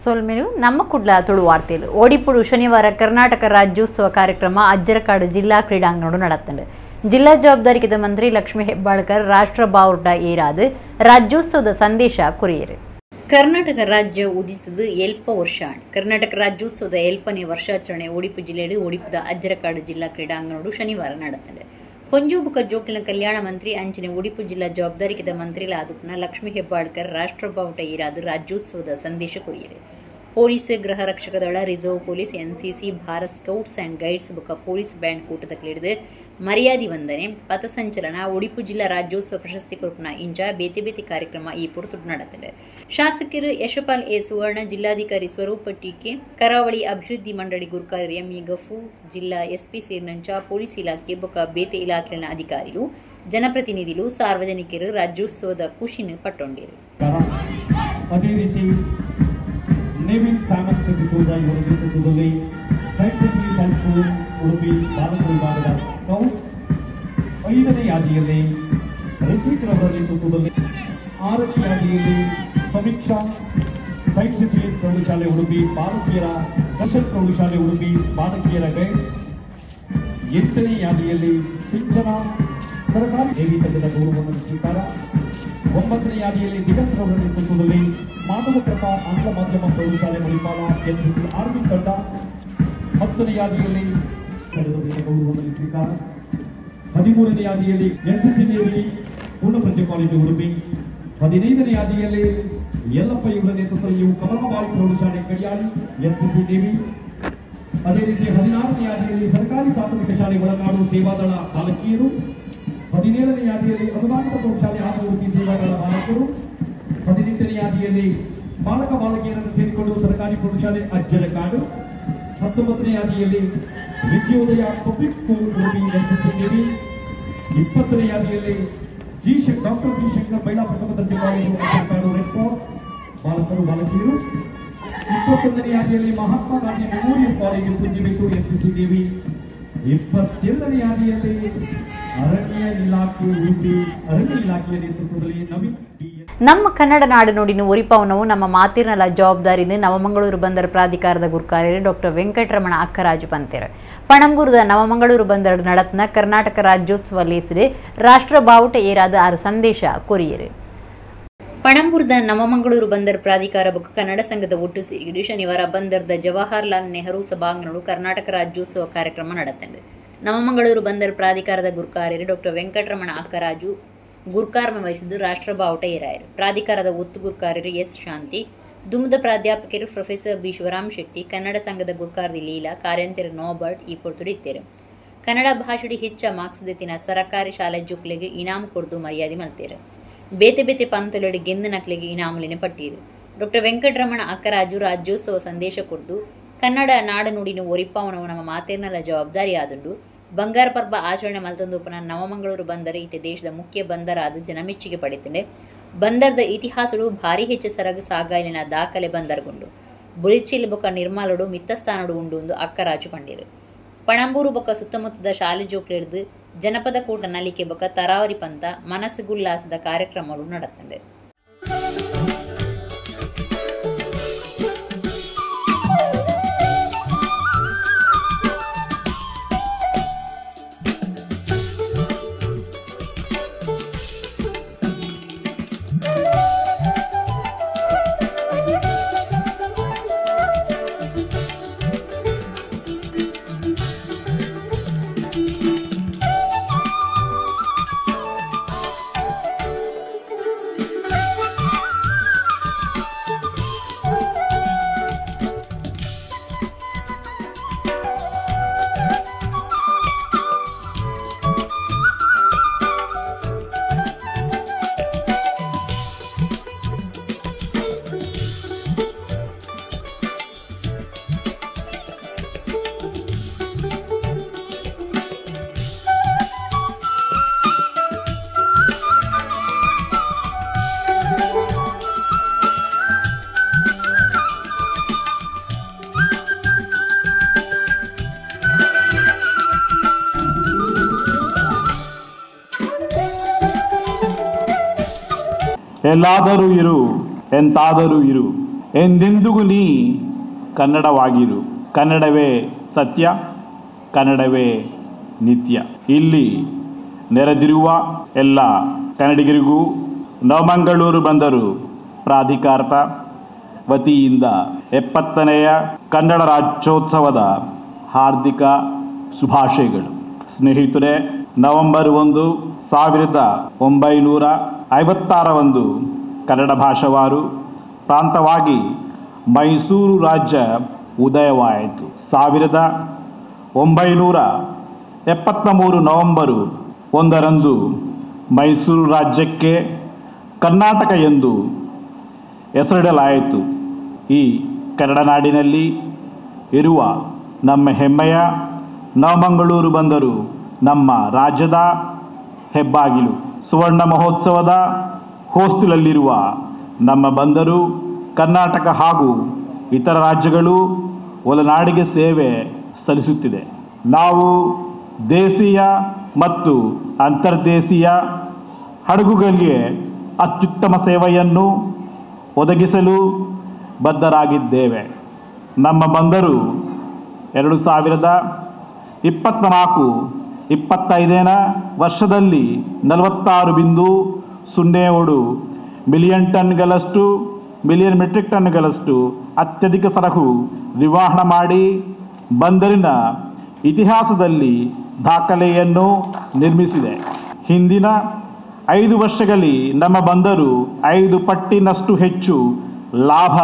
ಸೋಲ್ಮೆನು ನಮ್ಮ ಕುಡ್ಲ ತುಳು ವಾರ್ತೆಲು ಓಡಿಪುಡು ಶನಿವಾರ ಕರ್ನಾಟಕ ರಾಜ್ಯೋತ್ಸವ ಕಾರ್ಯಕ್ರಮ ಅಜ್ಜರಕಾಡು ಜಿಲ್ಲಾ ಕ್ರೀಡಾಂಗಣ ನಡೆಯುತ್ತದೆ. ಜಿಲ್ಲಾ ಜವಾಬ್ದಾರಿಕೆ ಮಂತ್ರಿ ಲಕ್ಷ್ಮೀ ಹೆಬ್ಬಾಳ್ಕರ್ ರಾಷ್ಟ್ರ ಬಾವುಟ ಏರಾದು ರಾಜ್ಯೋತ್ಸವದ ಸಂದೇಶ ಕೊರಿಯರು. ಕರ್ನಾಟಕ ರಾಜ್ಯ ಉದಿಸಿದ ಎಲ್ಪ ವರ್ಷ ಕರ್ನಾಟಕ ರಾಜ್ಯೋತ್ಸವದ ಎಲ್ಪನೇ ವರ್ಷಾಚರಣೆ ಉಡುಪಿ ಜಿಲ್ಲೆಯಲ್ಲಿ ಉಡುಪಿದ ಅಜ್ಜರಕಾಡು ಜಿಲ್ಲಾ ಕ್ರೀಡಾಂಗಣ ಶನಿವಾರ ನಡೆಯುತ್ತದೆ. ಪೊಂಜೋಬುಕ ಜೋಕ್ಲಿನ ಕಲ್ಯಾಣ ಮಂತ್ರಿ ಅಂಚನೆ ಉಡುಪಿ ಜಿಲ್ಲಾ ಜವಾಬ್ದಾರಿಕೆ ಮಂತ್ರಿಲಾದ ಲಕ್ಷ್ಮೀ ಹೆಬ್ಬಾಳ್ಕರ್ ರಾಷ್ಟ್ರ ಬಾವುಟ ಏರಾದು ರಾಜ್ಯೋತ್ಸವದ ಸಂದೇಶ ಕೊರಿಯರು. ಪೊಲೀಸ್ ಗೃಹ ರಕ್ಷಕ ದಳ reserve police NCC Bharat scouts and guides ಬುಕ ಪೊಲೀಸ್ ಬ್ಯಾಂಡ್ ಕೂಟದ ಹಿಡಿದು ಮರ್ಯಾದಿ ವಂದನೆ ಪಥಸಂಚಲನ ಉಡುಪಿ ಜಿಲ್ಲಾ ರಾಜ್ಯೋತ್ಸವ ಪ್ರಶಸ್ತಿ ಕೊರಪನ ಇಂಚ ಬೇತೆ ಬೇತೆ ಕಾರ್ಯಕ್ರಮ ಈ ಪುರತು ನಡೆಯುತ್ತದೆ. ಶಾಸಕರು ಯಶಪಾಲ್ ಎ ಸುವರ್ಣ, ಜಿಲ್ಲಾಧಿಕಾರಿ ಸ್ವರೂಪ ಟೀಕೆ, ಕರಾವಳಿ ಅಭಿವೃದ್ಧಿ ಮಂಡಳಿ ಗುರುಕಾರ್ಯ ಎಂ ಎ ಗಫು, ಜಿಲ್ಲಾ ಎಸ್ಪಿ ಸೇರಿನಂಚ ಪೊಲೀಸ್ ಇಲಾಖೆ ಬೊಕ ಬೇತೆ ಇಲಾಖೆಯ ಅಧಿಕಾರಿಗಳು, ಜನಪ್ರತಿನಿಧಿಗಳು, ಸಾರ್ವಜನಿಕರು ರಾಜ್ಯೋತ್ಸವದ ಖುಷಿನ ಪಟ್ಟೊಂಡಿರು. Neville Salmon City Soja ಇವರಿಗೆ ತುತ್ತೂರಲ್ಲಿ science city science school Udupi ಬಾಲಕ ವಿಭಾಗದ ಸ್ಕೌಟ್ 5ನೇ ಯಾದಿಯಲ್ಲಿ ರಿತ್ವಿಕ್ ರವರಲ್ಲಿ ತುತ್ತೂರಲ್ಲಿ 6ನೇ ಯಾದಿಯಲ್ಲಿ ಸಮೀಕ್ಷಾ ಸೈನ್ಸ್ ಸಿಟಿ ಪ್ರೌಢಶಾಲೆ ಉಡುಪಿ ಬಾಲಕಿಯರ ದರ್ಶನ್ ಪ್ರೌಢಶಾಲೆ ಉಡುಪಿ ಬಾಲಕಿಯರ ಗೈಡ್ಸ್ 8ನೇ ಯಾದಿಯಲ್ಲಿ ಸಿಂಚನ ಸರ್ಕಾರಿ ದೇವಿ ತಂಡದ ಗೌರವವನ್ನು ಸ್ವೀಕಾರ 9ನೇ ಯಾದಿಯಲ್ಲಿ ದಿಗಂತ್ ರವರ ನೇತೃತ್ವದಲ್ಲಿ ಮಾನವ ಕೃಪಾ ಆಂಗ್ಲ ಮಾಧ್ಯಮ ಪ್ರೌಢಶಾಲೆ ಮಣಿಪಾಲ ಎನ್ಸಿಸಿ ಆರ್ಮಿ ತಂಡ 10ನೇ ಯಾದಿಯಲ್ಲಿ ಗೌರವವನ್ನು ಸ್ವೀಕಾರ 13ನೇ ಯಾದಿಯಲ್ಲಿ NCC navy Poornaprajna college Udupi 15ನೇ ಯಾದಿಯಲ್ಲಿ ಯಲ್ಲಪ್ಪ ಇವರ ನೇತೃತ್ವದಲ್ಲಿ ಕಮಲಾಬಾಯಿ ಪ್ರೌಢಶಾಲೆ ಕಡಿಯಾಳಿ ಎನ್ಸಿಸಿ ನೇವಿ. ಅದೇ ರೀತಿ 16ನೇ ಯಾದಿಯಲ್ಲಿ ಸರ್ಕಾರಿ ಪ್ರಾಥಮಿಕ ಶಾಲೆ ಒಳನಾಡು ಸೇವಾದಳ ಬಾಲಕಿಯರು 17ನೇ ಯಾದಿಯಲ್ಲಿ ಅನುದಾನಿತ ಪ್ರೌಢಶಾಲೆ ಉಡುಪಿ ಸೇವಾದಳ ಬಾಲಕರು 18ನೇ ಯಾದಿಯಲ್ಲಿ ಬಾಲಕ ಬಾಲಕಿಯರನ್ನು ಸೇರಿಕೊಂಡು ಸರ್ಕಾರಿ ಪ್ರೌಢಶಾಲೆ ಅಜ್ಜರಕಾಡು 19ನೇ ಯಾದಿಯಲ್ಲಿ Vidyodaya public school Udupi NCC navy 20ನೇ ಯಾದಿಯಲ್ಲಿ ಡಾಕ್ಟರ್ ಜಿ ಶಂಕರ್ ಮಹಿಳಾ ಪ್ರಥಮ ದರ್ಜೆ ಕಾಲೇಜು ಅಜ್ಜರಕಾಡು ರೆಡ್ ಕ್ರಾಸ್ ಬಾಲಕರು ಬಾಲಕಿಯರು 21ನೇ ಯಾದಿಯಲ್ಲಿ Mahatma Gandhi memorial college Kunjibettu NCC navy 22ನೇ ಯಾದಿಯಲ್ಲಿ ಅರಣ್ಯ ಇಲಾಖೆ ಉಡುಪಿ ಅರಣ್ಯ ಇಲಾಖೆಯ ನೇತೃತ್ವದಲ್ಲಿ ನವೀನ್ ನಮ್ಮ ಕನ್ನಡ ನಾಡು ನುಡಿನ ಒರಿಪವನವು ನಮ್ಮ ಮಾತಿರ್ನಲ ಜವಾಬ್ದಾರಿಯಿಂದ ನವಮಂಗಳೂರು ಬಂದರು ಪ್ರಾಧಿಕಾರದ ಗುರುಕಾರ್ಯರು ಡಾಕ್ಟರ್ ವೆಂಕಟರಮಣ ಅಕ್ಕರಾಜು ಪಂತೇರು ಪಣಂಬೂರದ ನವಮಂಗಳೂರು ಬಂದರು ನಡತ್ನ ಕರ್ನಾಟಕ ರಾಜ್ಯೋತ್ಸವ ಲೇಸಿದೆ ರಾಷ್ಟ್ರ ಬಾವುಟ ಏರಾದ 6 ಸಂದೇಶ ಕೊರಿಯರು. ಪಣಂಬೂರದ ನವಮಂಗಳೂರು ಬಂದರು ಪ್ರಾಧಿಕಾರ ಬುಕ್ ಕನ್ನಡ ಸಂಘದ ಒಟ್ಟು ಸೇರಿದ್ದು ಶನಿವಾರ ಬಂದರದ ಜವಾಹರ್ಲಾಲ್ ನೆಹರು ಸಭಾಂಗಣಗಳು ಕರ್ನಾಟಕ ರಾಜ್ಯೋತ್ಸವ ಕಾರ್ಯಕ್ರಮ ನಡೆಯುತ್ತದೆ. ನವಮಂಗಳೂರು ಬಂದರು ಪ್ರಾಧಿಕಾರದ ಗುರುಕಾರ್ಯರು ಡಾಕ್ಟರ್ ವೆಂಕಟರಮಣ ಅಕ್ಕರಾಜು ಗುರುಕಾರ್ಮ ವಹಿಸಿದ್ದು ರಾಷ್ಟ್ರ ಬಾವುಟ ಏರಾಯರು. ಪ್ರಾಧಿಕಾರದ ಒತ್ತು ಗುರುಕಾರ್ಯರು ಎಸ್ ಶಾಂತಿ, ದುಮ್ದ ಪ್ರಾಧ್ಯಾಪಕರು ಪ್ರೊಫೆಸರ್ ಬಿ ಶಿವರಾಮ್ ಶೆಟ್ಟಿ, ಕನ್ನಡ ಸಂಘದ ಗುರುಕಾರ್ದಿ ಲೀಲಾ, ಕಾರ್ಯಂತರ ನೋಬರ್ಟ್ ಈ ಪೊರ್ತುಡು ಇತ್ತೇರು. ಕನ್ನಡ ಭಾಷೆಡಿ ಹೆಚ್ಚ ಮಾರ್ಕ್ಸ್ ದೆತ್ತಿನ ಸರಕಾರಿ ಶಾಲೆ ಜುಕ್ಲೆಗೆ ಇನಾಮ್ ಕೊಡ್ದು ಮರ್ಯಾದೆ ಮಲ್ತೇರು. ಬೇತೆ ಬೇತೆ ಪಂತಲಡಿ ಗೆಂದ ನಕ್ಲೆಗೆ ಇನಾಮಲಿನ ಪಟ್ಟೀರು. ಡಾಕ್ಟರ್ ವೆಂಕಟರಮಣ ಅಕ್ಕರಾಜು ರಾಜ್ಯೋತ್ಸವ ಸಂದೇಶ ಕೊಡ್ದು ಕನ್ನಡ ನಾಡು ನುಡಿನ ಒರಿಪವನವು ನಮ್ಮ ಮಾತೇರ್ನಲ ಜವಾಬ್ದಾರಿ ಆದುಂಡು ಬಂಗಾರ ಪರ್ಬ ಆಚರಣೆ ಮಲ್ತೊಂದುಪನ ನವಮಂಗಳೂರು ಬಂದರು ಈತ ದೇಶದ ಮುಖ್ಯ ಬಂದರಾದ ಜನಮೆಚ್ಚುಗೆ ಪಡೆತಿದೆ. ಬಂದರದ ಇತಿಹಾಸಡು ಭಾರಿ ಹೆಚ್ಚು ಸರಗು ಸಾಗಾಯಲಿನ ದಾಖಲೆ ಬಂದರ್ಗುಂಡು ಬುಳಿಚಿಲ್ ಬೊಕ್ಕ ನಿರ್ಮಾಲಡು ಮಿತ್ತಸ್ಥಾನಡು ಉಂಡು ಎಂದು ಅಕ್ಕರಾಜು ಪಂಡಿರು. ಪಣಂಬೂರು ಬೊಕ್ಕ ಸುತ್ತಮುತ್ತದ ಶಾಲೆ ಜೋಕ್ಲಿಡ್ದು ಜನಪದ ಕೂಟ ನಲಿಕೆ ಬೊಕ್ಕ ತರಾವರಿ ಪಂತ ಮನಸ್ಸುಗುಲ್ಲಾಸದ ಕಾರ್ಯಕ್ರಮಗಳು ನಡೆಯುತ್ತದೆ. ಎಲ್ಲಾದರೂ ಇರು ಎಂತಾದರೂ ಇರು ಎಂದೆಂದಿಗೂ ನೀ ಕನ್ನಡವಾಗಿರು, ಕನ್ನಡವೇ ಸತ್ಯ, ಕನ್ನಡವೇ ನಿತ್ಯ. ಇಲ್ಲಿ ನೆರೆದಿರುವ ಎಲ್ಲ ಕನ್ನಡಿಗರಿಗೂ ನವಮಂಗಳೂರು ಬಂದರು ಪ್ರಾಧಿಕಾರದ ವತಿಯಿಂದ 70ನೆಯ ಕನ್ನಡ ರಾಜ್ಯೋತ್ಸವದ ಹಾರ್ದಿಕ ಶುಭಾಶಯಗಳು. ಸ್ನೇಹಿತರೆ, ನವೆಂಬರ್ 1, 1956 ಕನ್ನಡ ಭಾಷಾವಾರು ಪ್ರಾಂತವಾಗಿ ಮೈಸೂರು ರಾಜ್ಯ ಉದಯವಾಯಿತು. 1973 ನವೆಂಬರ್ 1 ಮೈಸೂರು ರಾಜ್ಯಕ್ಕೆ ಕರ್ನಾಟಕ ಎಂದು ಹೆಸರಿಡಲಾಯಿತು. ಈ ಕನ್ನಡ ನಾಡಿನಲ್ಲಿ ಇರುವ ನಮ್ಮ ಹೆಮ್ಮೆಯ ನವಮಂಗಳೂರು ಬಂದರು ನಮ್ಮ ರಾಜ್ಯದ ಹೆಬ್ಬಾಗಿಲು. ಸುವರ್ಣ ಮಹೋತ್ಸವದ ಹೊಸ್ತಿಲಲ್ಲಿರುವ ನಮ್ಮ ಬಂದರು ಕರ್ನಾಟಕ ಹಾಗೂ ಇತರ ರಾಜ್ಯಗಳು ಒಳನಾಡಿಗೆ ಸೇವೆ ಸಲ್ಲಿಸುತ್ತಿದೆ. ನಾವು ದೇಶೀಯ ಮತ್ತು ಅಂತರ್ದೇಶೀಯ ಹಡಗುಗಳಿಗೆ ಅತ್ಯುತ್ತಮ ಸೇವೆಯನ್ನು ಒದಗಿಸಲು ಬದ್ಧರಾಗಿದ್ದೇವೆ. ನಮ್ಮ ಬಂದರು 2024-25 ವರ್ಷದಲ್ಲಿ 46.07 ಮಿಲಿಯನ್ ಮೆಟ್ರಿಕ್ ಟನ್ಗಳಷ್ಟು ಅತ್ಯಧಿಕ ಸರಕು ನಿರ್ವಹಣೆ ಮಾಡಿ ಬಂದರಿನ ಇತಿಹಾಸದಲ್ಲಿ ದಾಖಲೆಯನ್ನು ನಿರ್ಮಿಸಿದೆ. ಹಿಂದಿನ 5 ವರ್ಷಗಳಲ್ಲಿ ನಮ್ಮ ಬಂದರು 5 ಪಟ್ಟಿನಷ್ಟು ಹೆಚ್ಚು ಲಾಭ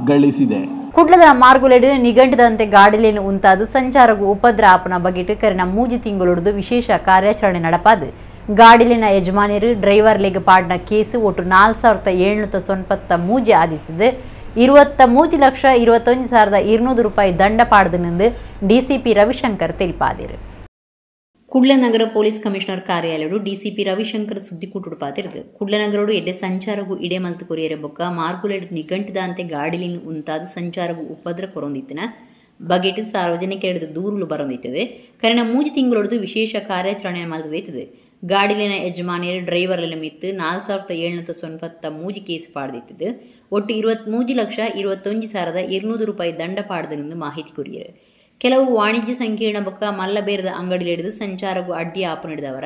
ಗಳಿಸಿದೆ. ಕುಡ್ಲದ ಮಾರ್ಗುಲೆಡ್ ನಿಘಂಟದಂತೆ ಗಾಡಿಲೇನು ಉಂತಾದು ಸಂಚಾರಗೂ ಉಪದ್ರ ಆಪನ ಬಗೆಟ್ ಕರಿನ 3 ತಿಂಗಳೊಡ್ದು ವಿಶೇಷ ಕಾರ್ಯಾಚರಣೆ ನಡಪಾದು ಗಾಡಿಲಿನ ಯಜಮಾನಿರು ಡ್ರೈವರ್ ಲೆಗ್ ಪಾಡ್ನ ಕೇಸು ಒಟ್ಟು 4793 ಆದಿತ್ತದು 23,21,200 ರೂಪಾಯಿ ದಂಡ ಪಾಡ್ದನೆಂದು ಡಿಸಿಪಿ ರವಿಶಂಕರ್ ತಿಳಿಪಾದಿರು. ಕುಡ್ಲನಗರ ಪೊಲೀಸ್ ಕಮಿಷನರ್ ಕಾರ್ಯಾಲಯಡು ಡಿಸಿಪಿ ರವಿಶಂಕರ್ ಸುದ್ದಿಕೂಟುಡು ಪಾತಿರ್ದು ಕುಡ್ಲನಗರಡು ಎಡ್ಡೆ ಸಂಚಾರಗೂ ಇಡೆ ಮಲ್ತು ಕೊರಿಯರೆ ಬೊಕ್ಕ ಮಾರ್ಗುಲೆಡ್ ನಿಘಂಟದಂತೆ ಗಾಡಿಲಿನ ಉಂತಾದ ಸಂಚಾರಗೂ ಉಪದ್ರ ಕೊರೊಂದಿತ್ತಿನ ಬಗೆಟ್ ಸಾರ್ವಜನಿಕರೆಡ್ದು ದೂರುಲು ಬರೊಂದಿತ್ತದೆ. ಕರೆನ 3 ತಿಂಗಳೊಡ್ದು ವಿಶೇಷ ಕಾರ್ಯಾಚರಣೆ ಮಲ್ತದೈತದೆ. ಗಾಡಿಲಿನ ಯಜಮಾನಿಯರು ಡ್ರೈವರ್ಲೆಲ್ಲ ಮಿತ್ತು 4793 ಕೇಸ್ ಪಾಡ್ದಿತ್ತದು ಒಟ್ಟು 23,21,200 ರೂಪಾಯಿ ದಂಡ ಪಾಡ್ದನೆಂದು ಮಾಹಿತಿ ಕೊರಿಯರು. ಕೆಲವು ವಾಣಿಜ್ಯ ಸಂಕೀರ್ಣ ಬೊಕ್ಕ ಮಲ್ಲಬೇರದ ಅಂಗಡಿಲಿಡಿದು ಸಂಚಾರಗೂ ಅಡ್ಡಿ ಆಪು ನಡೆದವರ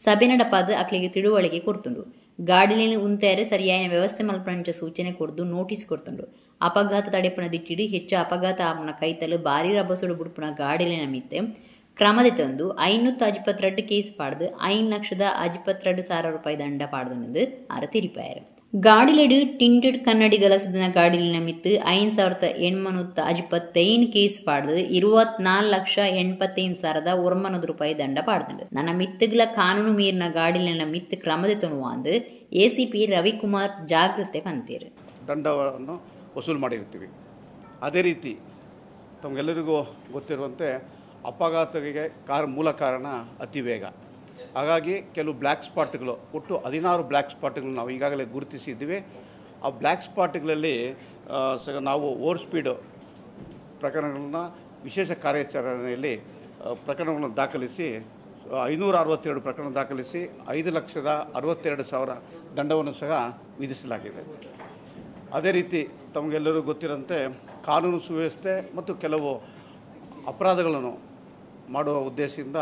ಸಭೆ ನಡಪಾದ ಅಕ್ಲಿಗೆ ತಿಳುವಳಿಕೆ ಕೊಡ್ತುಂಡು. ಗಾಡಿಲಿನ ಉಂತಾರೆ ಸರಿಯಾದ ವ್ಯವಸ್ಥೆ ಮಲ್ಪಂಚ ಸೂಚನೆ ಕೊಡ್ದು ನೋಟಿಸ್ ಕೊಡ್ತುಂಡು. ಅಪಘಾತ ತಡೆಪನ ದಿಟ್ಟಿಡಿ ಹೆಚ್ಚು ಅಪಘಾತ ಆಪನ ಕೈತಲು ಭಾರಿ ರಭಸಡು ಬುಡ್ಪುನ ಗಾಡಿಲಿನ ಮಿತ್ತೆ ಕ್ರಮದೆ ತಂದು 522 ಕೇಸ್ ಪಾಡ್ದು 5,62,000 ರೂಪಾಯಿ ದಂಡ ಪಾಡ್ದನೆಂದು ಅರ ತಿರಿಪಾಯರು. ಗಾಡಿಲೆಡು ಟಿಂಟೆಡ್ ಕನ್ನಡಿ ಗಲಸದಿನ ಗಾಡಿಲಿನ ಮಿತ್ತು 5,855 ಕೇಸ್ ಪಾಡ್ದು 24,85,900 ರೂಪಾಯಿ ದಂಡ ಪಾಡ್ದು ನನ್ನ ಮಿತ್ತುಗಳ ಕಾನೂನು ಮೀರಿನ ಗಾಡಿಲಿನ ಮಿತ್ತು ಕ್ರಮದೆ ತನುವಾಂದು ಎಸಿಪಿ ರವಿಕುಮಾರ್ ಜಾಗೃತೆ ಪಂತೀರು. ದಂಡವನ್ನು ವಸೂಲು ಮಾಡಿರ್ತೀವಿ. ಅದೇ ರೀತಿ ತಮಗೆಲ್ಲರಿಗೂ ಗೊತ್ತಿರುವಂತೆ ಅಪಘಾತಕ್ಕೆ ಮೂಲ ಕಾರಣ ಅತಿ ವೇಗ. ಹಾಗಾಗಿ ಕೆಲವು ಬ್ಲ್ಯಾಕ್ ಸ್ಪಾಟ್ಗಳು ಒಟ್ಟು 16 ಬ್ಲ್ಯಾಕ್ ಸ್ಪಾಟ್ಗಳು ನಾವು ಈಗಾಗಲೇ ಗುರುತಿಸಿದ್ದೀವಿ. ಆ ಬ್ಲ್ಯಾಕ್ ಸ್ಪಾಟ್ಗಳಲ್ಲಿ ನಾವು ಓವರ್ ಸ್ಪೀಡ್ ಪ್ರಕರಣಗಳನ್ನ ವಿಶೇಷ ಕಾರ್ಯಾಚರಣೆಯಲ್ಲಿ ಪ್ರಕರಣಗಳನ್ನು ದಾಖಲಿಸಿ 562 ಪ್ರಕರಣ ದಾಖಲಿಸಿ 5,62,000 ದಂಡವನ್ನು ಸಹ ವಿಧಿಸಲಾಗಿದೆ. ಅದೇ ರೀತಿ ತಮಗೆಲ್ಲರೂ ಗೊತ್ತಿರಂತೆ ಕಾನೂನು ಸುವ್ಯವಸ್ಥೆ ಮತ್ತು ಕೆಲವು ಅಪರಾಧಗಳನ್ನು ಮಾಡುವ ಉದ್ದೇಶದಿಂದ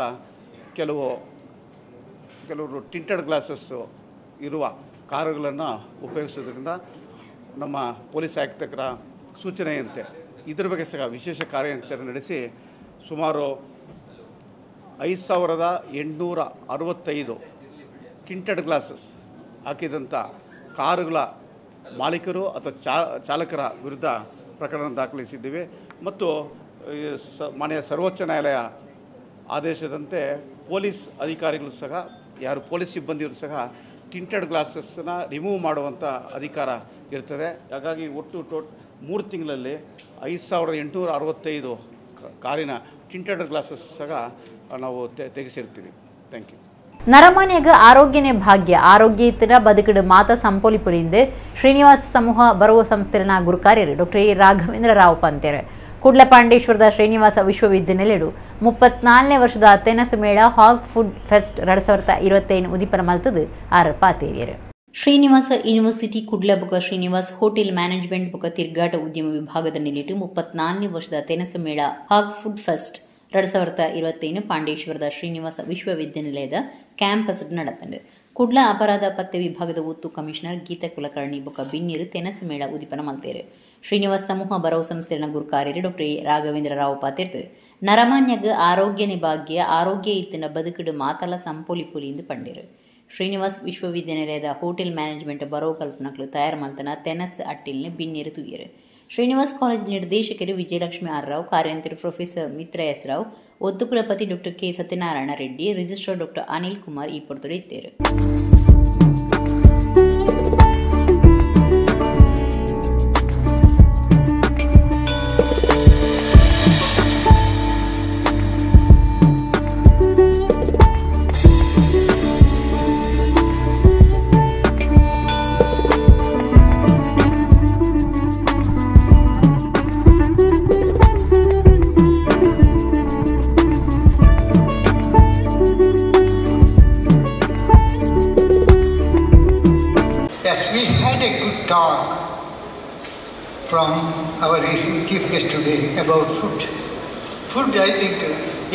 ಕೆಲವರು ಟಿಂಟೆಡ್ ಗ್ಲಾಸಸ್ಸು ಇರುವ ಕಾರುಗಳನ್ನು ಉಪಯೋಗಿಸೋದ್ರಿಂದ ನಮ್ಮ ಪೊಲೀಸ್ ಆಯುಕ್ತರ ಸೂಚನೆಯಂತೆ ಇದರ ಬಗ್ಗೆ ಸಹ ವಿಶೇಷ ಕಾರ್ಯಾಚರಣೆ ನಡೆಸಿ ಸುಮಾರು 5,865 ಟಿಂಟೆಡ್ ಗ್ಲಾಸಸ್ ಹಾಕಿದಂಥ ಕಾರುಗಳ ಮಾಲೀಕರು ಅಥವಾ ಚಾಲಕರ ವಿರುದ್ಧ ಪ್ರಕರಣ ದಾಖಲಿಸಿದ್ದೀವಿ. ಮತ್ತು ಮಾನ್ಯ ಸರ್ವೋಚ್ಚ ನ್ಯಾಯಾಲಯ ಆದೇಶದಂತೆ ಪೊಲೀಸ್ ಅಧಿಕಾರಿಗಳು ಸಹ ಯಾರು ಪೊಲೀಸ್ ಸಿಬ್ಬಂದಿಯವರು ಸಹ ಟಿಂಟೆಡ್ ಗ್ಲಾಸಸ್ನ ರಿಮೂವ್ ಮಾಡುವಂಥ ಅಧಿಕಾರ ಇರ್ತದೆ. ಹಾಗಾಗಿ ಒಟ್ಟು 3 ತಿಂಗಳಲ್ಲಿ 5,865 ಕಾರಿನ ಟಿಂಟೆಡ್ ಗ್ಲಾಸಸ್ ಸಹ ನಾವು ತೆಗೆಸಿರ್ತೀವಿ. Thank you. ನರಮನೆಯಾಗ ಆರೋಗ್ಯನೇ ಭಾಗ್ಯ ಆರೋಗ್ಯ ಇತ್ತರ ಬದುಕಡು ಮಾತ ಸಂಪೋಲಿಪುರಿಂದ ಶ್ರೀನಿವಾಸ ಸಮೂಹ ಬರುವ ಸಂಸ್ಥೆನ ಗುರುಕಾರ್ಯರು ಡಾಕ್ಟರ್ ಎ ರಾಘವೇಂದ್ರ ರಾವ್ ಪಂತೇರು ಕುಡ್ಲಪಾಂಡೇಶ್ವರದ ಶ್ರೀನಿವಾಸ ವಿಶ್ವವಿದ್ಯಾನಿಲಯಡು 34ನೇ ವರ್ಷದ ತೆನಸು ಮೇಳ ಹಾಗ್ ಫುಡ್ ಫೆಸ್ಟ್ 2025 ಉದಿಪನ ಮಲ್ತದು ಆರ ಪಾತೇರಿಯರು. ಶ್ರೀನಿವಾಸ ಯೂನಿವರ್ಸಿಟಿ ಕುಡ್ಲ ಬೊಕ ಶ್ರೀನಿವಾಸ್ ಹೋಟೆಲ್ ಮ್ಯಾನೇಜ್ಮೆಂಟ್ ಬೊಕ ತಿರ್ಗಾಟ ಉದ್ಯಮ ವಿಭಾಗದ ನಿಲಿಟ್ಟು 34ನೇ ವರ್ಷದ ತೆನಸು ಮೇಳ ಹಾಗ್ ಫುಡ್ ಫೆಸ್ಟ್ 2027 ಪಾಂಡೇಶ್ವರದ ಶ್ರೀನಿವಾಸ ವಿಶ್ವವಿದ್ಯಾನಿಲಯದ ಕ್ಯಾಂಪಸ್ ನಡೆತಂಡು ಕುಡ್ಲ ಅಪರಾಧ ಪತ್ತೆ ವಿಭಾಗದ ಒತ್ತು ಕಮಿಷನರ್ ಗೀತಾ ಕುಲಕರ್ಣಿ ಬೊಕ ಬಿನ್ನೀರು ತೆನಸು ಮೇಳ ಉದಿಪನ ಮಲ್ತೇರು ಶ್ರೀನಿವಾಸ್ ಸಮೂಹ ಬರವು ಸಂಸ್ಥೆನ ಗುರುಕಾರ್ಯರು ಡಾಕ್ಟರ್ ರಾಘವೇಂದ್ರ ರಾವ್ ಪಾತಿರ್ತು ನರಮಾನ್ಯಗ ಆರೋಗ್ಯನೆ ಭಾಗ್ಯ ಆರೋಗ್ಯ ಇತ್ತಿನ ಬದುಕುಡು ಮಾತಲ ಸಂಪೊಲಿಪುಲಿಂದು ಪಂಡಿರು ಶ್ರೀನಿವಾಸ್ ವಿಶ್ವವಿದ್ಯಾನಿಲಯದ ಹೋಟೆಲ್ ಮ್ಯಾನೇಜ್ಮೆಂಟ್ ಬರವು ಕಲ್ಪನಗಳು ತಯಾರು ಮಂತನ ತೆನಸ್ ಅಟ್ಟಿಲ್ನ ಬಿನ್ನೀರು ತುಯ್ಯರು ಶ್ರೀನಿವಾಸ್ ಕಾಲೇಜ್ ನಿರ್ದೇಶಕರು ವಿಜಯಲಕ್ಷ್ಮಿ ಆರ್ ರಾವ್ ಕಾರ್ಯಂತರ ಪ್ರೊಫೆಸರ್ ಮಿತ್ರ ಎಸ್ ರಾವ್ ಒತ್ತು ಕುಲಪತಿ doctor K Satyanarayana Reddy registrar doctor Anil Kumar ಈ ಪೊರ್ತೊಡೆ ಇತ್ತೇರು. Talk from our chief guest today about food. Food, I think,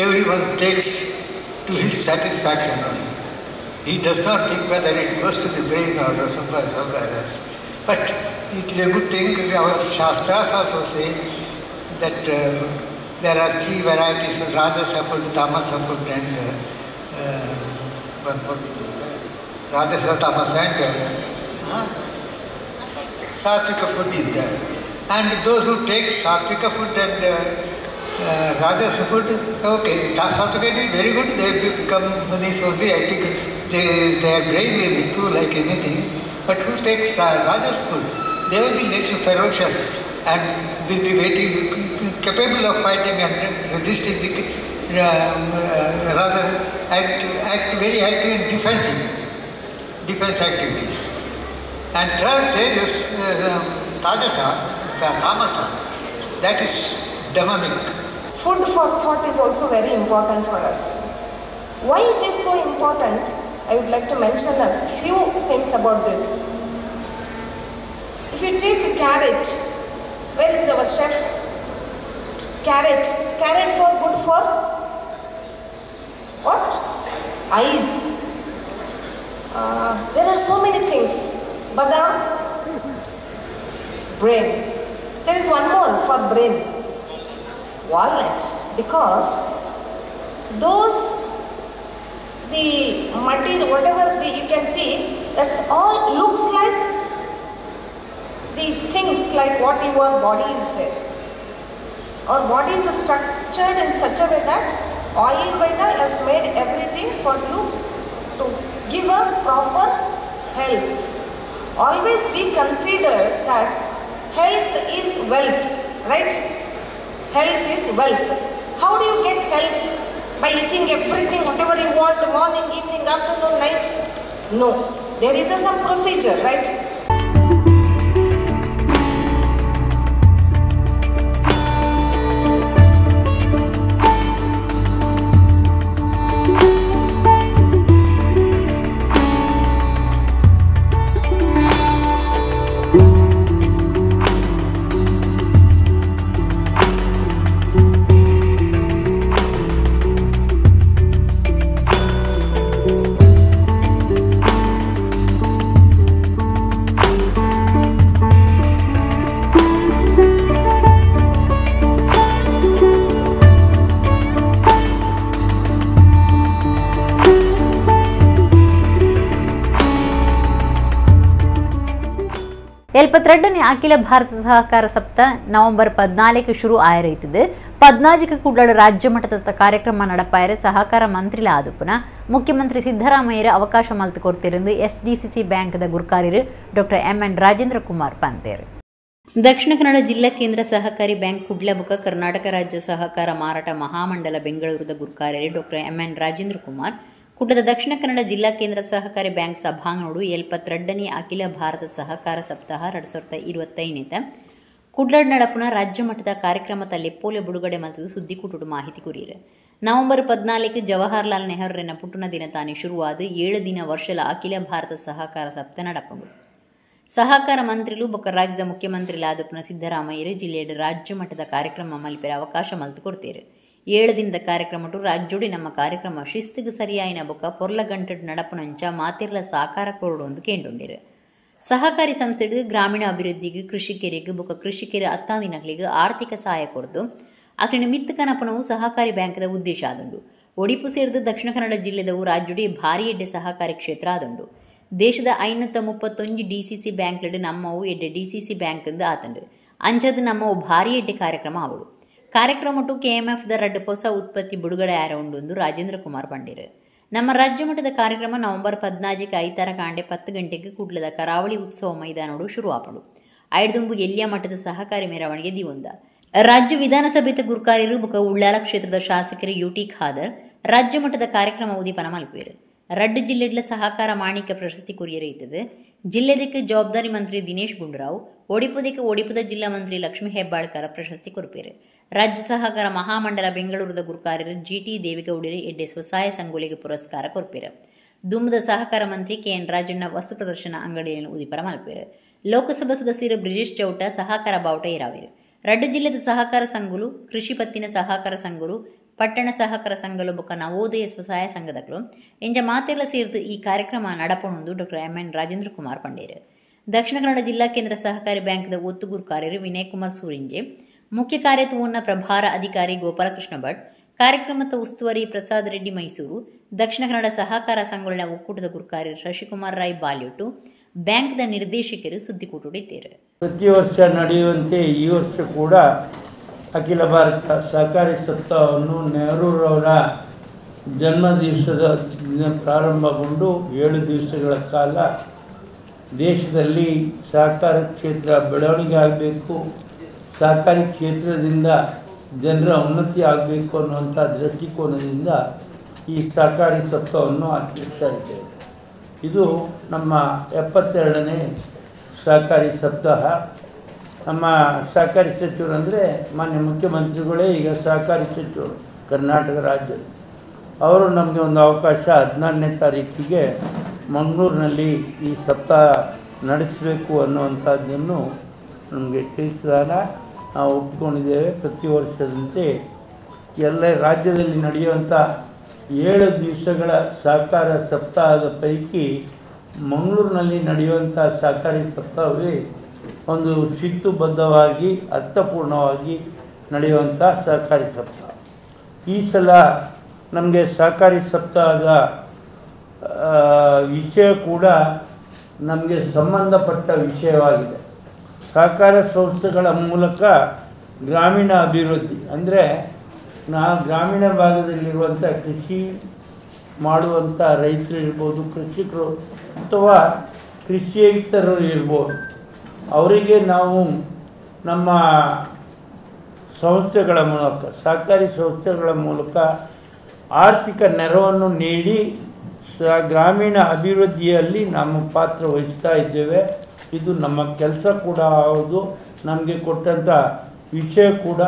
everyone takes to his satisfaction only. He does not think whether it goes to the brain or somewhere else. But it is a good thing. Our Shastras also say that there are three varieties of Rajasa food, Tamasa food and Rajasa, Tamas and Satvika food is there. And those who take Satvika food and Rajasa food, okay, Satvika is very good, they become Manis only, I think their brain will improve like anything. But who takes Rajasa food, they will be little ferocious and will be capable of fighting and resisting the, rather act very active in defense activities. And third Tejas, Tajasa, the Tamasa, that is demonic. Food for thought is also very important for us. Why it is so important, I would like to mention a few things about this. If you take a carrot, where is our chef? Carrot for good for what? Eyes. There are so many things. Badam, brain. There is one more for brain. Walnut, because those the material, whatever you can see, that's all looks like the things like what your body is there. Our body is structured in such a way that Ayurveda has made everything for you to give a proper health. Always we consider that health is wealth, right? Health is wealth. How do you get health? By eating everything, whatever you want, morning, evening, afternoon, night? No. There is some procedure, right? ಎಲ್ಪತ್ರೆಡ್ಡನೇ ಅಖಿಲ ಭಾರತ ಸಹಕಾರ ಸಪ್ತಾಹ November 14 ಶುರು ಆಯರೈತದೆ 14 ಕೂಡಲ ರಾಜ್ಯ ಮಟ್ಟದ ಕಾರ್ಯಕ್ರಮ ನಡಪಾಯರೆ ಸಹಕಾರ ಮಂತ್ರಿಲ ಆದುಪುನ ಮುಖ್ಯಮಂತ್ರಿ ಸಿದ್ದರಾಮಯ್ಯರ ಅವಕಾಶ ಮಲ್ತು ಕೊಡ್ತಿರಂದು ಎಸ್ಡಿಸಿಸಿ ಬ್ಯಾಂಕ್ದ ಗುರುಕಾರ್ಯರು ಡಾಕ್ಟರ್ ಎಂಎನ್ ರಾಜೇಂದ್ರ ಕುಮಾರ್ ಪಂತೇರು. ದಕ್ಷಿಣ ಕನ್ನಡ ಜಿಲ್ಲಾ ಕೇಂದ್ರ ಸಹಕಾರಿ ಬ್ಯಾಂಕ್ ಕುಡ್ಲಬುಕ ಕರ್ನಾಟಕ ರಾಜ್ಯ ಸಹಕಾರ ಮಾರಾಟ ಮಹಾಮಂಡಲ ಬೆಂಗಳೂರದ ಗುರುಕಾರ್ಯರು ಡಾಕ್ಟರ್ ಎಂಎನ್ ರಾಜೇಂದ್ರ ಕುಮಾರ್ ಕುಡ್ಲದ ದಕ್ಷಿಣ ಕನ್ನಡ ಜಿಲ್ಲಾ ಕೇಂದ್ರ ಸಹಕಾರಿ ಬ್ಯಾಂಕ್ ಸಭಾಂಗಣಡು 72ನೇ ಅಖಿಲ ಭಾರತ ಸಹಕಾರ ಸಪ್ತಾಹ 2025 ಕುಡ್ಲಡ್ ನಡಪುನ ರಾಜ್ಯ ಮಟ್ಟದ ಕಾರ್ಯಕ್ರಮದಲ್ಲಿ ಪೋಲೆ ಬಿಡುಗಡೆ ಮತ್ತು ಸುದ್ದಿಕೂಟುಡು ಮಾಹಿತಿ ಕುರಿಯರು. ನವೆಂಬರ್ 14 ಜವಾಹರ್ಲಾಲ್ ನೆಹರುವಿನ ಪುಟ್ಟನ ದಿನ ತಾನೇ ಶುರುವಾದ 7 ದಿನ ವರ್ಷಲ ಅಖಿಲ ಭಾರತ ಸಹಕಾರ ಸಪ್ತಾಹ ನಡಪುಂಡು. ಸಹಕಾರ ಮಂತ್ರಿಲು ಬೊಕ್ಕ ರಾಜ್ಯದ ಮುಖ್ಯಮಂತ್ರಿಲಾದಪ್ಪನ ಸಿದ್ದರಾಮಯ್ಯರು ಜಿಲ್ಲೆಯ ರಾಜ್ಯ ಮಟ್ಟದ ಕಾರ್ಯಕ್ರಮ ಮಲ್ಪೆರ ಅವಕಾಶ ಮಲ್ತು ಕೊಡ್ತೀರು. 7 ದಿನದ ಕಾರ್ಯಕ್ರಮ ರಾಜ್ಯೋಡಿ ನಮ್ಮ ಕಾರ್ಯಕ್ರಮ ಶಿಸ್ತಿಗೆ ಸರಿಯಾಯಿನ ಬೊಕ್ಕ ಪೊರ್ಲ ಗಂಟೆಡು ನಡಪುನಂಚ ಮಾತಿರ್ಲ ಸಾಕಾರ ಕೊರಡು ಒಂದು ಕೇಂಡುಂಡಿರು. ಸಹಕಾರಿ ಸಂಸ್ಥೆಗೆ ಗ್ರಾಮೀಣ ಅಭಿವೃದ್ಧಿಗೆ ಕೃಷಿಕರಿಗೆ ಬೊಕ್ಕ ಕೃಷಿಕರ ಅತ್ತಾದಿನಗಳಿಗೆ ಆರ್ಥಿಕ ಸಹಾಯ ಕೊಡ್ದು ಅಕ್ಲಿನ ಮಿತ್ತ ಕನಪನವು ಸಹಕಾರಿ ಬ್ಯಾಂಕ್ದ ಉದ್ದೇಶ ಆದುಂಡು. ಒಡಿಪು ಸೇರಿದ ದಕ್ಷಿಣ ಕನ್ನಡ ಜಿಲ್ಲೆದವು ರಾಜ್ಯಡಿ ಭಾರಿ ಎಡ್ಡೆ ಸಹಕಾರಿ ಕ್ಷೇತ್ರ ಆದುಂಡು. ದೇಶದ 531 ಡಿಸಿಸಿ ಬ್ಯಾಂಕ್ಲಡು ನಮ್ಮವು ಎಡ್ಡೆ ಡಿಸಿಸಿ ಬ್ಯಾಂಕ್ ಎಂದು ಆತಂಡು ಅಂಚದು ನಮ್ಮವು ಭಾರಿ ಎಡ್ಡೆ ಕಾರ್ಯಕ್ರಮ ಆವಡು. ಕಾರ್ಯಕ್ರಮಟು KMFದ ರಡ್ಡು ಹೊಸ ಉತ್ಪತ್ತಿ ಬಿಡುಗಡೆ ಆರ ಉಂಡು ರಾಜೇಂದ್ರ ಕುಮಾರ್ ಬಂಡೀರು. ನಮ್ಮ ರಾಜ್ಯ ಮಟ್ಟದ ಕಾರ್ಯಕ್ರಮ ನವೆಂಬರ್ 14 ಐತಾರ ಕಾಂಡೆ 10 ಗಂಟೆಗೆ ಕೂಡ್ಲದ ಕರಾವಳಿ ಉತ್ಸವ ಮೈದಾನೋಡು ಶುರು ಆಪಡು. ಐಡ್ದುಂಬು ಎಲ್ಲಿಯ ಮಟ್ಟದ ಸಹಕಾರಿ ಮೆರವಣಿಗೆ ದಿವಂದ ರಾಜ್ಯ ವಿಧಾನಸಭೆತ ಗುರ್ಕಾರಿರು ಬೊಕ್ಕ ಉಳ್ಳಾಲ ಕ್ಷೇತ್ರದ ಶಾಸಕರು UT ಖಾದರ್ ರಾಜ್ಯ ಮಟ್ಟದ ಕಾರ್ಯಕ್ರಮ ಉದೀಪನ ಮಲ್ಪೇರು. ರಡ್ಡು ಜಿಲ್ಲೆಡ್ಲ ಸಹಕಾರ ಮಾಣಿಕ್ಯ ಪ್ರಶಸ್ತಿ ಕುರಿಯರೈತದೆ. ಜಿಲ್ಲೆದಕ್ಕೆ ಜವಾಬ್ದಾರಿ ಮಂತ್ರಿ ದಿನೇಶ್ ಗುಂಡೂರಾವ್, ಒಡಿಪುದ ಜಿಲ್ಲಾ ಮಂತ್ರಿ ಲಕ್ಷ್ಮೀ ಹೆಬ್ಬಾಳ್ಕರ ಪ್ರಶಸ್ತಿ ಕೊರ್ಪೇರು. ರಾಜ್ಯ ಸಹಕಾರ ಮಹಾಮಂಡಲ ಬೆಂಗಳೂರದ ಗುರ್ಕಾರರು GT ದೇವೇಗೌಡರು ಎಡ್ಡೆ ಸ್ವಸಹಾಯ ಸಂಘಗಳಿಗೆ ಪುರಸ್ಕಾರ ಕೊರ್ಪೇರು. ದುಮ್ಮದ ಸಹಕಾರ ಮಂತ್ರಿ KN ರಾಜಣ್ಣ ವಸ್ತು ಪ್ರದರ್ಶನ ಅಂಗಡಿಯನ್ನು ಉದೀಪನ ಮಲ್ಪೇರು. ಲೋಕಸಭಾ ಸದಸ್ಯರು ಬ್ರಿಜೇಶ್ ಚೌಟ ಸಹಕಾರ ಬಾವುಟ ಏರಾವೇರು. ರಡ್ಡು ಜಿಲ್ಲೆದ ಸಹಕಾರ ಸಂಘಲು, ಕೃಷಿ ಪತ್ತಿನ ಸಹಕಾರ ಸಂಘಲು, ಪಟ್ಟಣ ಸಹಕಾರ ಸಂಘಲು ಬೊಕ್ಕ ನವೋದಯ ಸ್ವಸಹಾಯ ಸಂಘದಗಳು ಎಂಜ ಮಾತೆಲ್ಲ ಸೇರಿದು ಈ ಕಾರ್ಯಕ್ರಮ ನಡಪಣೊಂದು ಡಾಕ್ಟರ್ MN ರಾಜೇಂದ್ರ ಕುಮಾರ್ ಪಂಡೇರು. ದಕ್ಷಿಣ ಕನ್ನಡ ಜಿಲ್ಲಾ ಕೇಂದ್ರ ಸಹಕಾರಿ ಬ್ಯಾಂಕ್ದ ಒತ್ತುಗುರು ಕಾರ್ಯರು ವಿನಯ್ ಕುಮಾರ್ ಸೂರಿಂಜೆ, ಮುಖ್ಯ ಕಾರ್ಯತ್ವವನ್ನ ಪ್ರಭಾರ ಅಧಿಕಾರಿ ಗೋಪಾಲಕೃಷ್ಣ ಭಟ್, ಕಾರ್ಯಕ್ರಮದ ಉಸ್ತುವಾರಿ ಪ್ರಸಾದ್ ರೆಡ್ಡಿ ಮೈಸೂರು, ದಕ್ಷಿಣ ಕನ್ನಡ ಸಹಕಾರ ಸಂಘಗಳ ಒಕ್ಕೂಟದ ಗುರುಕಾರ್ಯರು ಶಶಿಕುಮಾರ್ ರಾಯ್ ಬಾಲ್ಯೋಟು, ಬ್ಯಾಂಕ್ದ ನಿರ್ದೇಶಕರು ಸುದ್ದಿಕೂಟುಡಿದ್ದೇರು. ಪ್ರತಿ ವರ್ಷ ನಡೆಯುವಂತೆ ಈ ವರ್ಷ ಕೂಡ ಅಖಿಲ ಭಾರತ ಸಹಕಾರಿ ಸಪ್ತಾಹವನ್ನು ನೆಹರೂರವರ ಜನ್ಮ ದಿವಸದ ಪ್ರಾರಂಭಗೊಂಡು 7 ದಿವಸಗಳ ಕಾಲ ದೇಶದಲ್ಲಿ ಸಹಕಾರ ಕ್ಷೇತ್ರ ಬೆಳವಣಿಗೆ ಆಗಬೇಕು, ಸಹಕಾರಿ ಕ್ಷೇತ್ರದಿಂದ ಜನರ ಉನ್ನತಿ ಆಗಬೇಕು ಅನ್ನುವಂಥ ದೃಷ್ಟಿಕೋನದಿಂದ ಈ ಸಹಕಾರಿ ಸಪ್ತಾಹವನ್ನು ಆಚರಿಸ್ತಾ ಇದ್ದೇವೆ. ಇದು ನಮ್ಮ 72ನೇ ಸಹಕಾರಿ ಸಪ್ತಾಹ. ನಮ್ಮ ಸಹಕಾರಿ ಸಚಿವರು ಅಂದರೆ ಮಾನ್ಯ ಮುಖ್ಯಮಂತ್ರಿಗಳೇ ಈಗ ಸಹಕಾರಿ ಸಚಿವರು ಕರ್ನಾಟಕ ರಾಜ್ಯದ. ಅವರು ನಮಗೆ ಒಂದು ಅವಕಾಶ 14ನೇ ತಾರೀಕಿಗೆ ಮಂಗಳೂರಿನಲ್ಲಿ ಈ ಸಪ್ತಾಹ ನಡೆಸಬೇಕು ಅನ್ನುವಂಥದ್ದನ್ನು ನಮಗೆ ತಿಳಿಸಿದಾಗ ನಾವು ಒಪ್ಪಿಕೊಂಡಿದ್ದೇವೆ. ಪ್ರತಿ ವರ್ಷದಂತೆ ಎಲ್ಲ ರಾಜ್ಯದಲ್ಲಿ ನಡೆಯುವಂಥ 7 ದಿವಸಗಳ ಸಹಕಾರ ಸಪ್ತಾಹದ ಪೈಕಿ ಮಂಗಳೂರಿನಲ್ಲಿ ನಡೆಯುವಂಥ ಸಹಕಾರಿ ಸಪ್ತಾಹವೇ ಒಂದು ಶಿಸ್ತುಬದ್ಧವಾಗಿ ಅರ್ಥಪೂರ್ಣವಾಗಿ ನಡೆಯುವಂಥ ಸಹಕಾರಿ ಸಪ್ತಾಹ. ಈ ಸಲ ನಮಗೆ ಸಹಕಾರಿ ಸಪ್ತಾಹದ ವಿಷಯ ಕೂಡ ನಮಗೆ ಸಂಬಂಧಪಟ್ಟ ವಿಷಯವಾಗಿದೆ. ಸಹಕಾರ ಸಂಸ್ಥೆಗಳ ಮೂಲಕ ಗ್ರಾಮೀಣ ಅಭಿವೃದ್ಧಿ ಅಂದರೆ ಗ್ರಾಮೀಣ ಭಾಗದಲ್ಲಿರುವಂಥ ಕೃಷಿ ಮಾಡುವಂಥ ರೈತರು ಇರ್ಬೋದು, ಕೃಷಿಕರು ಅಥವಾ ಕೃಷಿಯೇತರರು ಇರ್ಬೋದು, ಅವರಿಗೆ ನಾವು ನಮ್ಮ ಸಂಸ್ಥೆಗಳ ಮೂಲಕ ಸಹಕಾರಿ ಸಂಸ್ಥೆಗಳ ಮೂಲಕ ಆರ್ಥಿಕ ನೆರವನ್ನು ನೀಡಿ ಗ್ರಾಮೀಣ ಅಭಿವೃದ್ಧಿಯಲ್ಲಿ ನಮ್ಮ ಪಾತ್ರ ವಹಿಸ್ತಾ ಇದ್ದೇವೆ. ಇದು ನಮ್ಮ ಕೆಲಸ ಕೂಡ ಹೌದು, ನಮಗೆ ಕೊಟ್ಟಂಥ ವಿಷಯ ಕೂಡ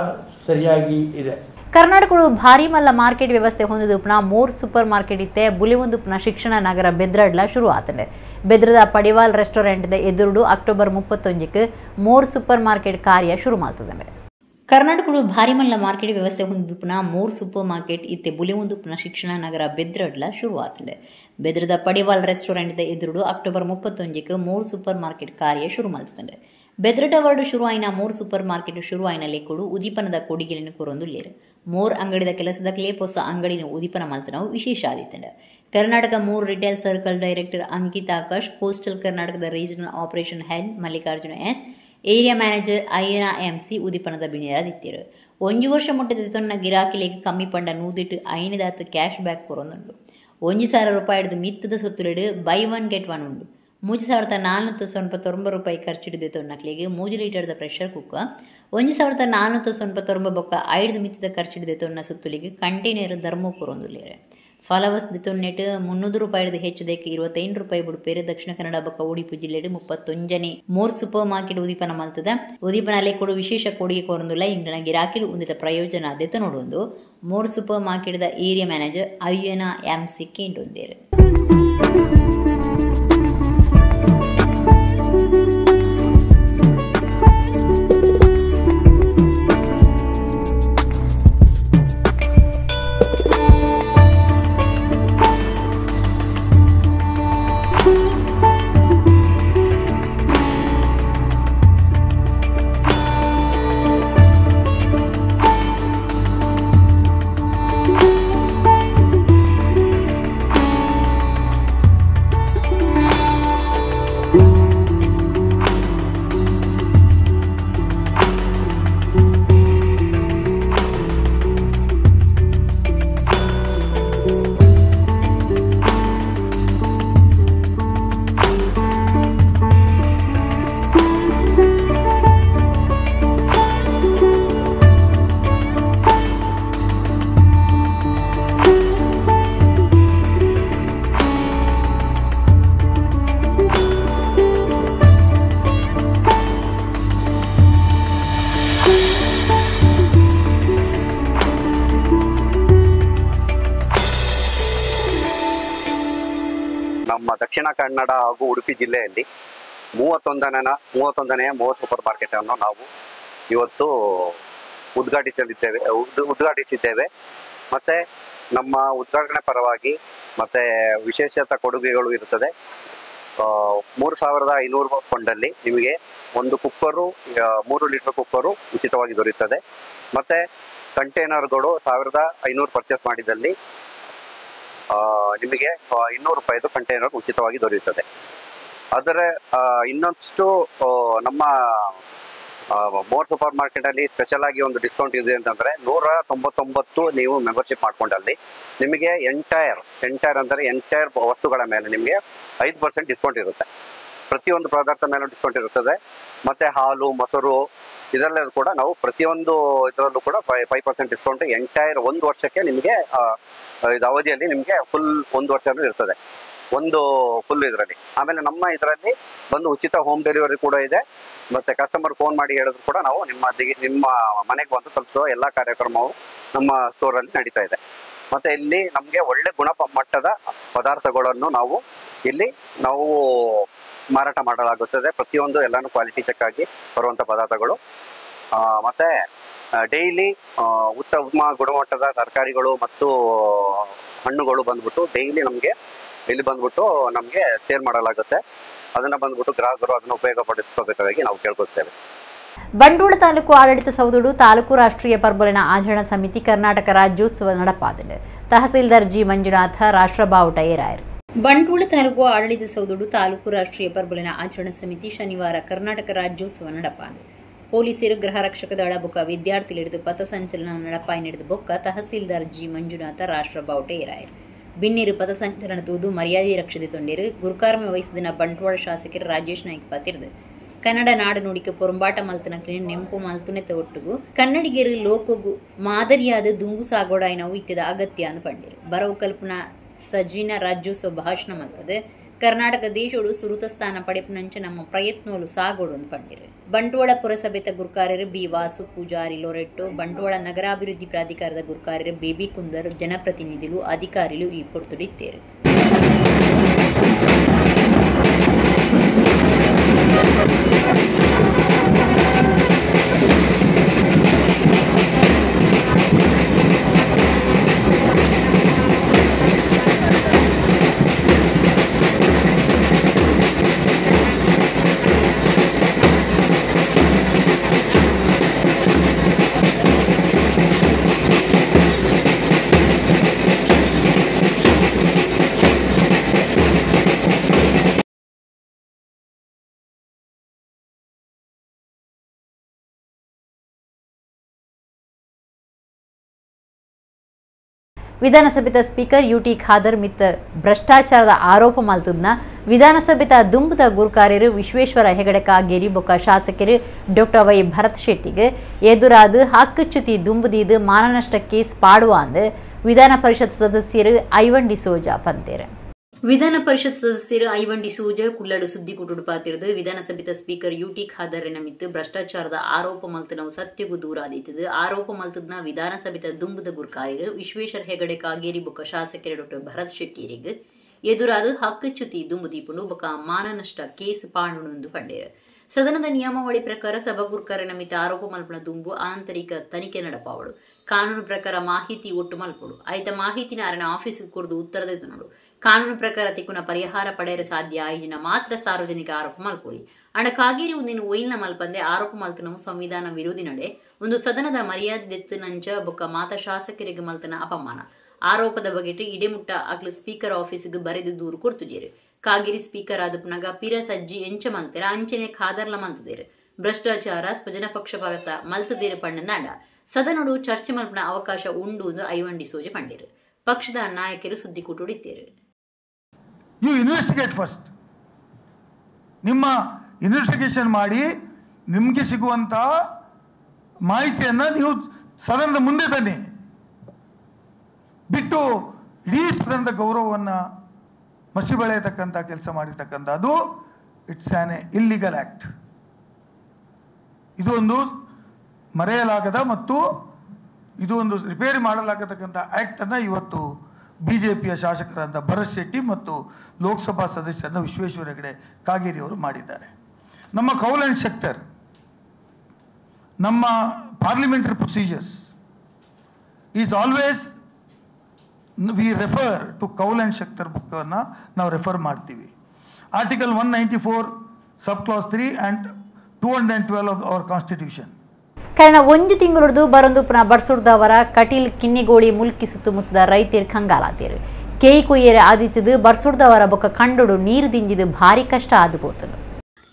ಸರಿಯಾಗಿ ಇದೆ. ಕರ್ನಾಟಕಗಳು ಭಾರಿ ಮಲ್ಲ ಮಾರ್ಕೆಟ್ ವ್ಯವಸ್ಥೆ ಹೊಂದಿದುಪ್ನ 3 ಸೂಪರ್ ಮಾರ್ಕೆಟ್ ಇತ್ತೆ ಬುಲಿವಂದುಪ್ನ ಶಿಕ್ಷಣ ನಗರ ಬೆದ್ರಡ್ಲ ಶುರು ಆತಂಡೆ. ಬೆದ್ರದ ಪಡಿವಾಲ್ ರೆಸ್ಟೋರೆಂಟ್ದ ಎದುರುಡು ಅಕ್ಟೋಬರ್ 31ಕ್ಕೆ 3 ಸೂಪರ್ ಮಾರ್ಕೆಟ್ ಕಾರ್ಯ ಶುರು ಮಾಡ್ತದೆ. ಕರ್ನಾಟಕಗಳು ಭಾರಿ ಮಲ್ಲ ಮಾರ್ಕೆಟ್ ವ್ಯವಸ್ಥೆ ಹೊಂದಿದುಪ್ನ 3 ಸೂಪರ್ ಮಾರ್ಕೆಟ್ ಇತ್ತೆ ಬುಲಿವಂದುಪ್ನ ಶಿಕ್ಷಣ ನಗರ ಬೆದ್ರಡ್ಲ ಶುರು ಆತಂಡೆ. ಬೆದ್ರದ ಪಡಿವಾಲ್ ರೆಸ್ಟೋರೆಂಟ್ದ ಎದುರುಡು ಅಕ್ಟೋಬರ್ 31ಕ್ಕೆ 3 ಸೂಪರ್ ಮಾರ್ಕೆಟ್ ಕಾರ್ಯ ಶುರು ಮಾಡ್ತದೆ. ಬೆದ್ರಟ ವರ್ಡ್ ಶುರು ಆಯ್ನ 3 ಸೂಪರ್ ಮಾರ್ಕೆಟ್ ಶುರು ಆಯ್ನಲ್ಲಿ ಕೊಡು ಉದೀಪನದ ಕೊಡಿಗೆಲಿನ ಕೊರೊಂದುಲ್ಲೇರು 3 ಅಂಗಡಿದ ಕೆಲಸದಕ್ಲೇ ಹೊಸ ಅಂಗಡಿನ ಉದೀಪನ ಮಲ್ತನವು ವಿಶೇಷ ಆದಿತ್ತಂಡ. Karnataka 3 retail circle director Ankit Akash, coastal ಕರ್ನಾಟಕದ regional operation head Mallikarjuna S, area manager Ayyana MC ಉದೀಪನದ ಬಿಣಿಯಾದಿತ್ತರು. 1 ವರ್ಷ ಮುಟ್ಟದ ತೊನ್ನ ಗಿರಾಕಿലേക്ക് ಕಮ್ಮಿ ಪಂಡ ನೂದಿಟ್ಟು ಐನದಾತ ಕ್ಯಾಶ್ ಬ್ಯಾಕ್ ಕೊರೊಂದುಂಡು. 1,000 ರೂಪಾಯಿಡ್ದು ಮಿತ್ತದ ಸೊತ್ತುಲೆಡು ಬೈ 1 get 1 ಉಂಡು. 3,499 ರೂಪಾಯಿ ಖರ್ಚಿಡಿದೆ ತೊನ್ನಕ್ಲಿಗೆ 3 ಲೀಟರ್ದ ಪ್ರೆಷರ್ ಕುಕ್ಕರ್, 1,499 ಬೊಕ್ಕ 5 ಮಿತ್ತದ ಖರ್ಚಿಡಿದೆ ತೊನ್ನ ಸುತ್ತಲಿಗೆ ಕಂಟೈನರ್ ಧರ್ಮಪುರೊಂದುಲ್ಲೇರೆ. ಫಾಲೋವರ್ಸ್ ತೊನ್ನೆಟ್ 300 ರೂಪಾಯಿ ಹೆಚ್ಚುದಕ್ಕೆ 25 ರೂಪಾಯಿ ಬಿಡುಪೇರು ದಕ್ಷಿಣ ಕನ್ನಡ ಬೊಕ್ಕ ಉಡುಪಿ ಜಿಲ್ಲೆಡ್ 31 ಮೋರ್ ಸೂಪರ್ ಮಾರ್ಕೆಟ್ ಉದೀಪನ ಮಲ್ತದ ಉದೀಪನಲ್ಲಿ ಕೊಡು ವಿಶೇಷ ಕೊಡುಗೆ ಕೋರಂದುಲ್ಲ ಇಂಗ್ಲನ ಗಿರಾಕಿಲು ಉಂದಿತ ಪ್ರಯೋಜನ ಆದ್ಯತೆ ನೋಡೊಂದು more super market area manager Ayyana MC ಕೇಂಟೊಂದೇರು. ನಮ್ಮ ದಕ್ಷಿಣ ಕನ್ನಡ ಹಾಗೂ ಉಡುಪಿ ಜಿಲ್ಲೆಯಲ್ಲಿ 31ನೇ ಮೋರ್ ಸೂಪರ್ ಮಾರ್ಕೆಟ್ ಅನ್ನು ನಾವು ಇವತ್ತು ಉದ್ಘಾಟಿಸಿದ್ದೇವೆ. ಮತ್ತೆ ನಮ್ಮ ಉದ್ಘಾಟನೆ ಪರವಾಗಿ ಮತ್ತೆ ವಿಶೇಷತ ಕೊಡುಗೆಗಳು ಇರುತ್ತದೆ. 3500 ಫಂಡಲ್ಲಿ ನಿಮಗೆ ಒಂದು ಕುಕ್ಕರು 3 ಲೀಟರ್ ಕುಕ್ಕರು ಉಚಿತವಾಗಿ ದೊರೆಯುತ್ತದೆ. ಮತ್ತೆ ಕಂಟೈನರ್ಗಳು 1500 ಪರ್ಚೇಸ್ ಮಾಡಿದಲ್ಲಿ ನಿಮಗೆ 200 ರೂಪಾಯಿದು ಕಂಟೈನರ್ ಉಚಿತವಾಗಿ ದೊರೆಯುತ್ತದೆ. ಅದರ ಇನ್ನೊಂದಷ್ಟು ನಮ್ಮ ಮೋರ್ ಸೂಪರ್ ಮಾರ್ಕೆಟಲ್ಲಿ ಸ್ಪೆಷಲ್ ಆಗಿ ಒಂದು ಡಿಸ್ಕೌಂಟ್ ಇದೆ ಅಂತಂದರೆ 199 ನೀವು ಮೆಂಬರ್ಶಿಪ್ ಮಾಡ್ಕೊಂಡಲ್ಲಿ ನಿಮಗೆ ಎಂಟೈರ್ ವಸ್ತುಗಳ ಮೇಲೆ ನಿಮಗೆ 5% ಡಿಸ್ಕೌಂಟ್ ಇರುತ್ತೆ. ಪ್ರತಿಯೊಂದು ಪದಾರ್ಥ ಮೇಲೂ ಡಿಸ್ಕೌಂಟ್ ಇರುತ್ತದೆ. ಮತ್ತು ಹಾಲು, ಮೊಸರು ಇದರಲ್ಲೂ ಕೂಡ ನಾವು ಪ್ರತಿಯೊಂದು ಇದರಲ್ಲೂ ಕೂಡ 5% ಡಿಸ್ಕೌಂಟ್ ಎಂಟೈರ್ 1 ವರ್ಷಕ್ಕೆ ನಿಮಗೆ ಇದು ಅವಧಿಯಲ್ಲಿ ನಿಮಗೆ ಫುಲ್ 1 ವರ್ಷ ಇರ್ತದೆ, ಒಂದು ಫುಲ್ ಇದರಲ್ಲಿ. ಆಮೇಲೆ ನಮ್ಮ ಇದರಲ್ಲಿ ಬಂದು ಉಚಿತ ಹೋಮ್ ಡೆಲಿವರಿ ಕೂಡ ಇದೆ. ಮತ್ತು ಕಸ್ಟಮರ್ ಫೋನ್ ಮಾಡಿ ಹೇಳಿದ್ರು ಕೂಡ ನಾವು ನಿಮ್ಮ ಮನೆಗೆ ಬಂದು ತಲುಪಿಸುವ ಎಲ್ಲ ಕಾರ್ಯಕ್ರಮವು ನಮ್ಮ ಸ್ಟೋರಲ್ಲಿ ನಡೀತಾ ಇದೆ. ಮತ್ತು ಇಲ್ಲಿ ನಮಗೆ ಒಳ್ಳೆ ಗುಣಮಟ್ಟದ ಪದಾರ್ಥಗಳನ್ನು ಇಲ್ಲಿ ನಾವು ಮಾರಾಟ ಮಾಡಲಾಗುತ್ತದೆ. ಪ್ರತಿಯೊಂದು ಎಲ್ಲಾನು ಕ್ವಾಲಿಟಿ ಚೆಕ್ ಆಗಿ ಬರುವಂಥ ಪದಾರ್ಥಗಳು. ಮತ್ತು ಡೈಲಿ ಉತ್ತಮ ಗುಣಮಟ್ಟದ ತರಕಾರಿಗಳು ಮತ್ತು ಹಣ್ಣುಗಳು ಬಂದ್ಬಿಟ್ಟು ಡೈಲಿ ನಮಗೆ ಇಲ್ಲಿ ಬಂದ್ಬಿಟ್ಟು ನಮಗೆ ಸೇಲ್ ಮಾಡಲಾಗುತ್ತೆ. ಅದನ್ನು ಬಂದ್ಬಿಟ್ಟು ಗ್ರಾಹಕರು ಅದನ್ನು ಉಪಯೋಗ ಪಡಿಸ್ಕೋಬೇಕಾಗಿ ನಾವು ಕೇಳ್ಕೊಳ್ತೇವೆ. ಬಂಡೂಳ ತಾಲೂಕು ಆಡಳಿತ ಸೌಧಡು ತಾಲೂಕು ರಾಷ್ಟ್ರೀಯ ಪರ್ಬಲಿನ ಆಚರಣಾ ಸಮಿತಿ ಕರ್ನಾಟಕ ರಾಜ್ಯೋತ್ಸವ ನಡಪಾದಲು ತಹಸೀಲ್ದಾರ್ ಜಿ ಮಂಜುನಾಥ ರಾಷ್ಟ್ರ ಬಾವುಟ ಏರಾಯರು. ಬಂಟ್ವಾಳ ತಾಲೂಕು ಆಡಳಿತ ಸೌಧಡು ತಾಲೂಕು ರಾಷ್ಟ್ರೀಯ ಪರ್ಬಲಿನ ಆಚರಣಾ ಸಮಿತಿ ಶನಿವಾರ ಕರ್ನಾಟಕ ರಾಜ್ಯೋತ್ಸವ ನಡಪಾನು ಪೊಲೀಸರು ಗೃಹ ರಕ್ಷಕ ದಳ ಬೊಕ್ಕ ವಿದ್ಯಾರ್ಥಿಗಳಿಡಿದು ಪಥಸಂಚಲನ ನಡಪಾಯಿ ನಡೆದ ಬೊಕ್ಕ ತಹಸೀಲ್ದಾರ್ ಜಿ ಮಂಜುನಾಥ ರಾಷ್ಟ್ರ ಬಾವುಟ ಏರಾಯರು. ಬಿನ್ನಿರು ಪಥಸಂಚಲನ ತೂದು ಮರ್ಯಾದೆ ರಕ್ಷತೆ ತೊಂಡಿರು ಗುರುಕಾರ್ಮೆ ವಹಿಸಿದ ಬಂಟ್ವಾಳ ಶಾಸಕರು ರಾಜೇಶ್ ನಾಯ್ಕ ಪಾತಿರ್ದು ಕನ್ನಡ ನಾಡು ನುಡಿಕೆ ಪೊರಂಬಾಟ ಮಲ್ತನ ನೆಂಪು ಮಲ್ತುನೆತ ಒಟ್ಟುಗು ಕನ್ನಡಿಗರು ಲೋಕಗು ಮಾದರಿಯಾದ ದುಂಗು ಸಾಗೋಡಾಯಿನವು ಇತ್ಯದ ಅಗತ್ಯ ಅಂದು ಪಂಡಿರು. ಬರವು ಕಲ್ಪನಾ ಸಜ್ಜಿನ ರಾಜ್ಯೋತ್ಸವ ಭಾಷಣ ಮಲ್ತದೆ ಕರ್ನಾಟಕ ದೇಶೋಡು ಸುರುತ ಸ್ಥಾನ ಪಡೆಪುನಂಚ ನಮ್ಮ ಪ್ರಯತ್ನೋಲು ಸಾಗೋಡು ಅಂದು ಪಂಡಿರು. ಬಂಟ್ವಾಳ ಪುರಸಭೆತ ಗುರುಕಾರ್ಯರು ಬಿ ವಾಸು ಪೂಜಾರಿ ಲೊರೆಟ್ಟು, ಬಂಟ್ವಾಳ ನಗರಾಭಿವೃದ್ಧಿ ಪ್ರಾಧಿಕಾರದ ಗುರುಕಾರ್ಯರು ಬೇಬಿ ಕುಂದರ್, ಜನಪ್ರತಿನಿಧಿಗಳು ಅಧಿಕಾರಿಗಳು ಈ ಪೊರ್ತುಡಿದ್ದೇರು. ವಿಧಾನಸಭೆದ ಸ್ಪೀಕರ್ ಯುಟಿ ಖಾದರ್ ಮಿತ್ತ ಭ್ರಷ್ಟಾಚಾರದ ಆರೋಪ ಮಲ್ತದ್ನ ವಿಧಾನಸಭೆದ ದುಂಬದ ಗುರುಕಾರ್ಯರು ವಿಶ್ವೇಶ್ವರ ಹೆಗಡೆ ಕಾಗೇರಿ ಬೊಕ್ಕ ಶಾಸಕರು ಡಾಕ್ಟರ್ ವೈ ಭರತ್ ಶೆಟ್ಟಿಗೆ ಎದುರಾದ ಹಕ್ಕುಚ್ಯುತಿ ದುಂಬುದೀದು ಮಾನನಷ್ಟ ಕೇಸ್ ಪಾಡುವ ಅಂದು ವಿಧಾನ ಪರಿಷತ್ ಸದಸ್ಯರು ಐವನ್ ಡಿಸೋಜಾ ಪಂತೇರು. ವಿಧಾನ ಪರಿಷತ್ ಸದಸ್ಯರು ಐವನ್ ಡಿಸೋಜಾ ಕುಳ್ಳಾಡು ಸುದ್ದಿಕೂಟುಡು ಪಾತಿರದು ವಿಧಾನಸಭೆದ ಸ್ಪೀಕರ್ ಯುಟಿ ಖಾದರ್ ನಮಿತ್ತು ಭ್ರಷ್ಟಾಚಾರದ ಆರೋಪ ಮಲ್ತನವು ಸತ್ಯಗೂ ದೂರ ಆದೀತದು. ಆರೋಪ ಮಲ್ತದ್ನ ವಿಧಾನಸಭೆದ ದುಂಬುದ ಗುರ್ಕಾರಿರು ವಿಶ್ವೇಶ್ವರ ಹೆಗಡೆ ಕಾಗೇರಿ ಬೊಕ್ಕ ಶಾಸಕರು ಡಾಕ್ಟರ್ ಭರತ್ ಶೆಟ್ಟಿರಿಗೆ ಎದುರಾದ ಹಕ್ಕುಚ್ಯುತಿ ದುಂಬುದೀಪುಂಡು ಬೊಕ್ಕ ಮಾನನಷ್ಟ ಕೇಸ್ ಪಾಂಡುಣು ಪಂಡೇರು. ಸದನದ ನಿಯಮಾವಳಿ ಪ್ರಕಾರ ಸಭಾಗುರ್ಕರ ನಮಿತ ಆರೋಪ ಮಲ್ಪನ ದುಂಬು ಆಂತರಿಕ ತನಿಖೆ ನಡಪಾವಳು. ಕಾನೂನು ಪ್ರಕಾರ ಮಾಹಿತಿ ಒಟ್ಟು ಮಲ್ಪಡು ಆಯ್ತ ಮಾಹಿತಿನ ಅರಣ ಆಫೀಸ್ ಕುರಿದು ಉತ್ತರದ ನೋಡು. ಕಾನೂನು ಪ್ರಕಾರ ತಿಕ್ಕುನ ಪರಿಹಾರ ಪಡೆಯಲು ಸಾಧ್ಯ ಆಯ್ಜಿನ ಮಾತ್ರ ಸಾರ್ವಜನಿಕ ಆರೋಪ ಮಲ್ಪುರಿ. ಅಣ ಕಾಗೇರಿ ಒಂದಿನ ಒಯ್ಲ್ನ ಮಲ್ಪಂದೆ ಆರೋಪ ಮಲ್ತನವು ಸಂವಿಧಾನ ವಿರೋಧಿ ನಡೆ ಒಂದು ಸದನದ ಮರ್ಯಾದೆ ದೆತ್ತು ನಂಚ ಬೊಕ್ಕ ಮಾತ ಶಾಸಕರಿಗೆ ಮಲ್ತನ ಅಪಮಾನ ಆರೋಪದ ಬಗೆಟ್ ಇಡೆಮುಟ್ಟ ಅಕ್ಲು ಸ್ಪೀಕರ್ ಆಫೀಸ್ಗೆ ಬರೆದು ದೂರು ಕೊಡ್ತುಜೇರು. ಕಾಗೇರಿ ಸ್ಪೀಕರ್ ಆದ ಪುನಗ ಪಿರ ಸಜ್ಜಿ ಎಂಚ ಮಲ್ತೆರ ಅಂಚನೆ ಖಾದರ್ಲ ಮಲ್ತದೇರು. ಭ್ರಷ್ಟಾಚಾರ ಸ್ವಜನ ಪಕ್ಷಪಾತ ಮಲ್ತದೇರು ಪಣ್ಣನಾಡ ಸದನಡು ಚರ್ಚೆ ಮಲ್ಪನ ಅವಕಾಶ ಉಂಡು ಎಂದು ಐವನ್ ಡಿಸೋಜ ಪಂಡೇರು. ಪಕ್ಷದ ನಾಯಕರು ಸುದ್ದಿಕೂಟ ಹೊಡಿತೇರು. You investigate first. ನಿಮ್ಮ ಇನ್ವೆಸ್ಟಿಗೇಷನ್ ಮಾಡಿ ನಿಮಗೆ ಸಿಗುವಂತ ಮಾಹಿತಿಯನ್ನು ನೀವು ಸದನದ ಮುಂದೆ ತನ್ನಿ. ಬಿಟ್ಟು ಇಡೀ ಸದನದ ಗೌರವವನ್ನು ಮಸಿ ಬೆಳೆಯತಕ್ಕಂಥ ಕೆಲಸ ಮಾಡಿರ್ತಕ್ಕಂಥದ್ದು ಇಟ್ಸ್ ಆನ್ ಇಲ್ಲಿಗಲ್ ಆಕ್ಟ್. ಇದು ಒಂದು ಮರೆಯಲಾಗದ ಮತ್ತು ಇದು ಒಂದು ರಿಪೇರಿ ಮಾಡಲಾಗತಕ್ಕಂಥ ಆಕ್ಟ್ ಅನ್ನು ಇವತ್ತು ಬಿಜೆಪಿಯ ಶಾಸಕರಾದ ಭರತ್ ಶೆಟ್ಟಿ ಮತ್ತು ಲೋಕಸಭಾ ಸದಸ್ಯರನ್ನ ವಿಶ್ವೇಶ್ವರ ಹೆಗಡೆ ಕಾಗೇರಿ ಅವರು ಮಾಡಿದ್ದಾರೆ. ನಮ್ಮ ಕೌಲ್ ಅಂಡ್ ಸೆಕ್ಟರ್, ನಮ್ಮ parliamentary procedures is always we refer to Kaul and Shakdher book ಅನ್ನ ನಾವು ರೆಫರ್ ಮಾಡ್ತೀವಿ. Article 194 sub clause 3 and 212 of our constitution. ಕಾರಣ ಒಂದು ತಿಂಗಳು ಬರೊಂದು ಪುನಃ ಬರ್ಸುಡ್ದವರ ಕಟೀಲ್ ಕಿನ್ನಿಗೋಳಿ ಮುಲ್ಕಿ ಸುತ್ತಮುತ್ತದ ರೈತರು ಕಂಗಾಲಾತೇರು. ಕೇಯಿ ಕೊಯ್ಯರೆ ಆದಿತ್ತದು ಬರ್ಸುಡ್ದವರ ಬೊಕ್ಕ ಕಂಡುಡು ನೀರು ದಿಂಜಿದು ಭಾರಿ ಕಷ್ಟ ಆದುപോತನು.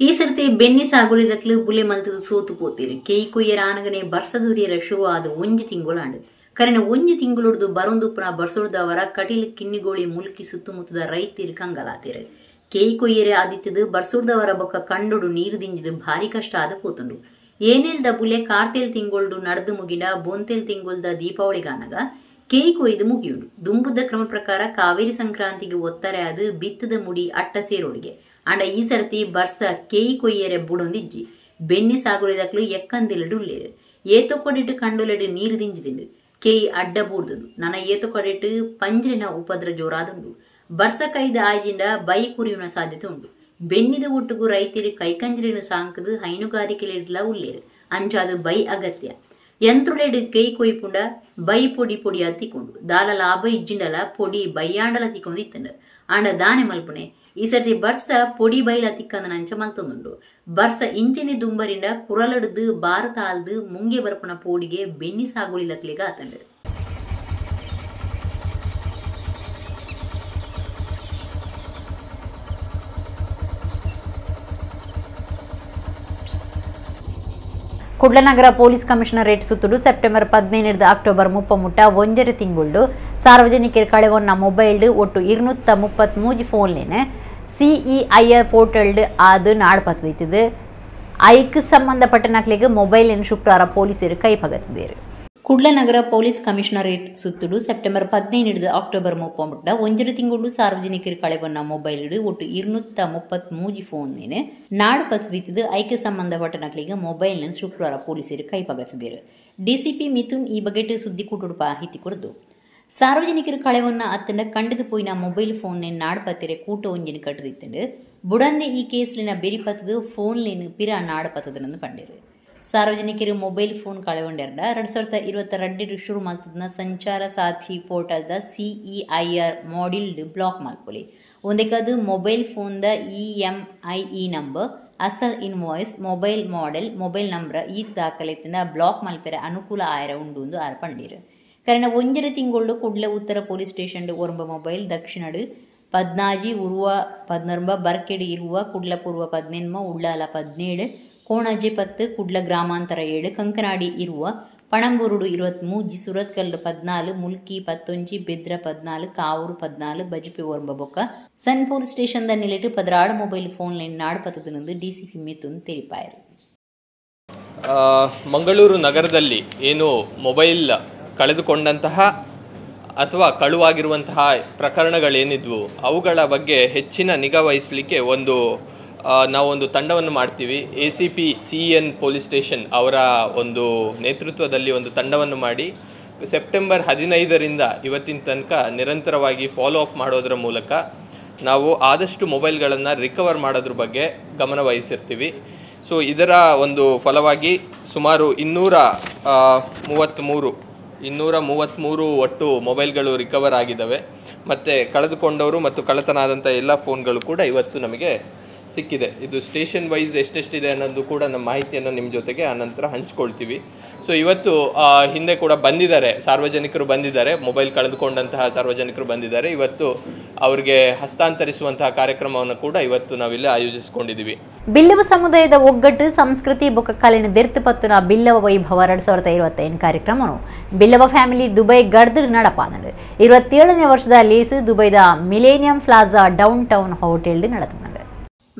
ಈ ಸರ್ತಿ ಬೆನ್ನಿ ಸಾಗುಲಿದಕ್ಲು ಬುಲೆ ಮಲ್ತದು ಸೋತು ಪೋತೀರು. ಕೇಯಿ ಕೊಯ್ಯರ ಆನಗನೆ ಬರ್ಸದೂರಿಯರ ಶುರು ಆದ ಒಂಜಿ ತಿಂಗಳಾಂಡು ಕರೆನ ಒಂಜಿ ತಿಂಗಳು ಬರೊಂದು ಪುನಃ ಬರ್ಸುಡ್ದವರ ಕಟೀಲ್ ಕಿನ್ನಿಗೋಳಿ ಮುಲ್ಕಿ ಸುತ್ತಮುತ್ತದ ರೈತರು ಕಂಗಾಲಾತೇರು. ಕೇಯಿ ಕೊಯ್ಯರೆ ಆದಿತ್ತದು ಬರ್ಸುಡ್ದವರ ಬೊಕ್ಕ ಕಂಡುಡು ನೀರು ದಿಂಜಿದು ಭಾರಿ ಕಷ್ಟ ಆದ ಪೋತುಂಡು. ಏನೇಲ್ದ ಬುಲೆ ಕಾರ್ತೆಲ್ ತಿಂಗೊಳ್ಡು ನಡೆದು ಮುಗಿಡ ಬೊಂತೆಲ್ ತಿಂಗೊಳ್ದ ದೀಪಾವಳಿಗಾನಗ ಕೇಯಿ ಕೊಯ್ದು ಮುಗಿಯುಂಡು. ದುಂಬುದ ಕ್ರಮ ಪ್ರಕಾರ ಕಾವೇರಿ ಸಂಕ್ರಾಂತಿಗೆ ಒತ್ತಾರೆ ಅದು ಬಿತ್ತದ ಮುಡಿ ಅಟ್ಟ ಸೇರೋಡಿಗೆ ಅಂಡ ಈ ಸರ್ತಿ ಬರ್ಸ ಕೇಯಿ ಕೊಯ್ಯರೆ ಬುಡೊಂದಿಜ್ಜಿ ಬೆನ್ನಿ ಸಾಗುಲಿದಕ್ಲು ಎಕ್ಕಂದಿಲಡುಲ್ಲೇರು. ಏತೊ ಕೊಡಿಟ್ಟು ಕಂಡುಲೆಡು ನೀರು ದಿಂಜಿದಿಂಡು ಕೇಯಿ ಅಡ್ಡ ಬೂಡ್ದುಂಡು. ನನ್ನ ಏತೊ ಕೊಡಿಟ್ಟು ಪಂಜ್ರಿನ ಉಪದ್ರ ಜೋರಾದುಂಡು. ಬರ್ಸ ಕೈದ ಆಜಿಂಡ ಬೈ ಕುರಿಯುನ ಸಾಧ್ಯತೆ ಉಂಡು. ಬೆನ್ನಿದ ಒಟ್ಟುಗು ರೈತರು ಕೈಕಂಜರಿನ ಸಾಂಕದು ಹೈನುಗಾರಿಕೆಲೆಡ್ಲ ಉಲ್ಲೇರು ಅಂಚಾದು ಬೈ ಅಗತ್ಯ. ಯಂತ್ರುಲೆಡು ಕೇಯಿ ಕೊಯ್ಪುಂಡ ಬೈ ಪೊಡಿ ಪೊಡಿ ಹತ್ತಿಕೊಂಡು ದಾಲ ಲಾಭ ಇಜ್ಜಿಂಡಲ ಪೊಡಿ ಬೈಯಾಂಡಲ ತಿಕ್ಕೊಂಡು ಇತ್ತಂಡು ಆಂಡ ದಾನೆ ಮಲ್ಪುನೆ ಈ ಸರ್ತಿ ಬರ್ಸ ಪೊಡಿ ಬೈಲ ತಿಕ್ಕಂದ ನಂಚ ಮಲ್ತೊಂದುಂಡು. ಬರ್ಸ ಇಂಚಿನ ದುಂಬರಿಂದ ಕುರಲಡ್ದು ಭಾರತ ಆಲ್ದು ಮುಂಗೆ ಬರ್ಪುನ ಪೋಡಿಗೆ ಬೆನ್ನಿ ಸಾಗುಲಿದಕ್ಲಿಗ ಆತಂಡು. ಕುಡ್ಲನಗರ ಪೊಲೀಸ್ ಕಮಿಷನರೇಟ್ ಸುತ್ತುಡು ಸೆಪ್ಟೆಂಬರ್ 15 ಅಕ್ಟೋಬರ್ 30 ಮುಟ್ಟ ಒಂಜರು ತಿಂಗಳು ಸಾರ್ವಜನಿಕರು ಕಳೆವೊನ್ನ ಮೊಬೈಲ್ ಒಟ್ಟು 233 ಫೋನ್ಲೇನೆ ಸಿಇಐ ಪೋರ್ಟಲ್ಡ್ ಆದು ನಾಡ್ಪತ್ತಿದ್ದು ಐಕ್ ಸಂಬಂಧಪಟ್ಟ ನಕ್ಲಿಗೆ ಮೊಬೈಲ್ ಶುಕ್ರವಾರ ಪೊಲೀಸರು ಕೈಪಗತ್ತಿದ್ದಾರೆ. ಕುಡ್ಲನಗರ ಪೊಲೀಸ್ ಕಮಿಷನರೇಟ್ ಸುತ್ತುಡು ಸೆಪ್ಟೆಂಬರ್ 15 ಅಕ್ಟೋಬರ್ 30 ಮುಟ್ಟ ಒಂಜರು ತಿಂಗಳು ಸಾರ್ವಜನಿಕರು ಕಳೆವೊನ್ನ ಮೊಬೈಲ್ ಒಟ್ಟು 233 ಫೋನ್ಲೇನೆ ನಾಡ್ಪತ್ತಿದ್ದು ಐಕ್ ಸಂಬಂಧಪಟ್ಟ ನಕ್ಲಿಗೆ ಮೊಬೈಲ್ ಶುಕ್ರವಾರ ಪೊಲೀಸರು ಕೈಪಗತ್ತಿದ್ದಾರೆ. ಡಿಸಿಪಿ ಮಿಥುನ್ ಈ ಬಗೆಟ್ ಸುದ್ದಿಕೂಟುಡು ಮಾಹಿತಿ ಕೊಡದು. ಸಾರ್ವಜನಿಕರು ಕಳೆವೊನ್ನ ಅತ್ತಂಡ ಕಂಡದು ಪೋಯಿನ ಮೊಬೈಲ್ ಫೋನ್ನೆ ನಾಡ್ಪತ್ತಿರೆ ಕೂಟ ಒಂಜಿನ ಕಟ್ಟದಿತ್ತಂಡು ಬುಡಂದೆ ಈ ಕೇಸ್ಲಿನ ಬೆರಿಪತ್ತದು ಫೋನ್ಲೇನು ಪಿರ ನಾಡ್ಪತ್ತದನ್ನು ಪಂಡೇರು. ಸಾರ್ವಜನಿಕರು ಮೊಬೈಲ್ ಫೋನ್ ಕಳೆಗೊಂಡಿರಡ 2022 ಶುರು ಮಲ್ತದನ ಸಂಚಾರ ಸಾಥಿ ಪೋರ್ಟಲ್ದ ಸಿಇಐಆರ್ ಮಾಡಿಲ್ಡ್ ಬ್ಲಾಕ್ ಮಲ್ಪೊಲಿ ಒಂದಕ್ಕದು ಮೊಬೈಲ್ ಫೋನ್ದ EMIE ನಂಬರ್ ಅಸಲ್ invoice mobile model mobile number ಈ ದಾಖಲೆತ್ತಿಂದ ಬ್ಲಾಕ್ ಮಲ್ಪೆರ ಅನುಕೂಲ ಆಯರ ಉಂಡು ಎಂದು ಆರ್ಪಂಡೀರು. ಕಾರಣ ಒಂಜರ ತಿಂಗಳು ಕುಡ್ಲೆ ಉತ್ತರ ಪೊಲೀಸ್ ಸ್ಟೇಷನ್ ಒರಂಬ ಮೊಬೈಲ್ ದಕ್ಷಿಣಡು 14 ಉರುವ 14 ಬರ್ಕೆಡು ಇರುವ ಕುಡ್ಲ ಪೂರ್ವ 14 ಉಳ್ಳಾಲ 17 ಕೋಣಾಜಿ 10 ಕುಡ್ಲ ಗ್ರಾಮಾಂತರ 7 ಕಂಕನಾಡಿ ಇರುವ ಪಣಂಬೂರುಡು 23 ಸುರತ್ಕಲ್ 14 ಮುಲ್ಕಿ 11 ಬೆದ್ರ 14 ಕಾವೂರು 14 ಬಜಪೆ ಒರಂಬ ಬೊಕ್ಕ ಸನ್ ಪೊಲೀಸ್ ಸ್ಟೇಷನ್ ನಿಲೆಟ್ಟು 16 ಮೊಬೈಲ್ ಫೋನ್ ಲೈನ್ ನಾಡ್ಪತ್ತದೆಂದು ಡಿಸಿಪಿ ಮಿಥುನ್ ತಿಳಿಪಾಯರು. ಮಂಗಳೂರು ನಗರದಲ್ಲಿ ಏನು ಮೊಬೈಲ್ ಕಳೆದುಕೊಂಡಂತಹ ಅಥವಾ ಕಳುವಾಗಿರುವಂತಹ ಪ್ರಕರಣಗಳೇನಿದ್ವು ಅವುಗಳ ಬಗ್ಗೆ ಹೆಚ್ಚಿನ ನಿಗಾ ವಹಿಸಲಿಕ್ಕೆ ನಾವೊಂದು ತಂಡವನ್ನು ಮಾಡ್ತೀವಿ. ACP CN ಪೊಲೀಸ್ ಸ್ಟೇಷನ್ ಅವರ ಒಂದು ನೇತೃತ್ವದಲ್ಲಿ ಒಂದು ತಂಡವನ್ನು ಮಾಡಿ ಸೆಪ್ಟೆಂಬರ್ 15ರಿಂದ ಇವತ್ತಿನ ತನಕ ನಿರಂತರವಾಗಿ ಫಾಲೋ ಅಪ್ ಮಾಡೋದರ ಮೂಲಕ ನಾವು ಆದಷ್ಟು ಮೊಬೈಲ್ಗಳನ್ನು ರಿಕವರ್ ಮಾಡೋದ್ರ ಬಗ್ಗೆ ಗಮನ ವಹಿಸಿರ್ತೀವಿ. ಸೊ ಇದರ ಒಂದು ಫಲವಾಗಿ ಸುಮಾರು 233 ಒಟ್ಟು ಮೊಬೈಲ್ಗಳು ರಿಕವರ್ ಆಗಿದ್ದಾವೆ. ಮತ್ತು ಕಳೆದುಕೊಂಡವರು ಮತ್ತು ಕಳ್ಳತನ ಆದಂಥ ಎಲ್ಲ ಫೋನ್ಗಳು ಕೂಡ ಇವತ್ತು ನಮಗೆ ಸಿಕ್ಕಿದೆ. ಇದು ಸ್ಟೇಷನ್ ವೈಸ್ ಎಷ್ಟೆಷ್ಟಿದೆ ಅನ್ನೋದು ಕೂಡ ನಮ್ಮ ಮಾಹಿತಿಯನ್ನು ನಿಮ್ಮ ಜೊತೆಗೆ ಆನಂತರ ಹಂಚ್ಕೊಳ್ತೀವಿ. ಸೊ ಇವತ್ತು ಹಿಂದೆ ಕೂಡ ಸಾರ್ವಜನಿಕರು ಬಂದಿದ್ದಾರೆ, ಮೊಬೈಲ್ ಕಳೆದುಕೊಂಡಂತಹ ಸಾರ್ವಜನಿಕರು ಬಂದಿದ್ದಾರೆ. ಇವತ್ತು ಅವರಿಗೆ ಹಸ್ತಾಂತರಿಸುವಂತಹ ಕಾರ್ಯಕ್ರಮವನ್ನು ಕೂಡ ಇವತ್ತು ನಾವಿಲ್ಲಿ ಆಯೋಜಿಸಿಕೊಂಡಿದ್ದೀವಿ. ಬಿಲ್ಲವ ಸಮುದಾಯದ ಒಗ್ಗಟ್ಟು ಸಂಸ್ಕೃತಿ ಬೊಕ್ಕ ಕಲೆನ ದೆರ್ತಪತ್ತುನ ಬಿಲ್ಲವ ವೈಭವ 2025 ಕಾರ್ಯಕ್ರಮನು ಬಿಲ್ಲವ ಫ್ಯಾಮಿಲಿ ದುಬೈ ಗಡ್ದು ನಡಪಾನದು 27ನೇ ವರ್ಷದ ಲೇಸ್ ದುಬೈದ millennium plaza downtown hotel ನಡೆತದೆ.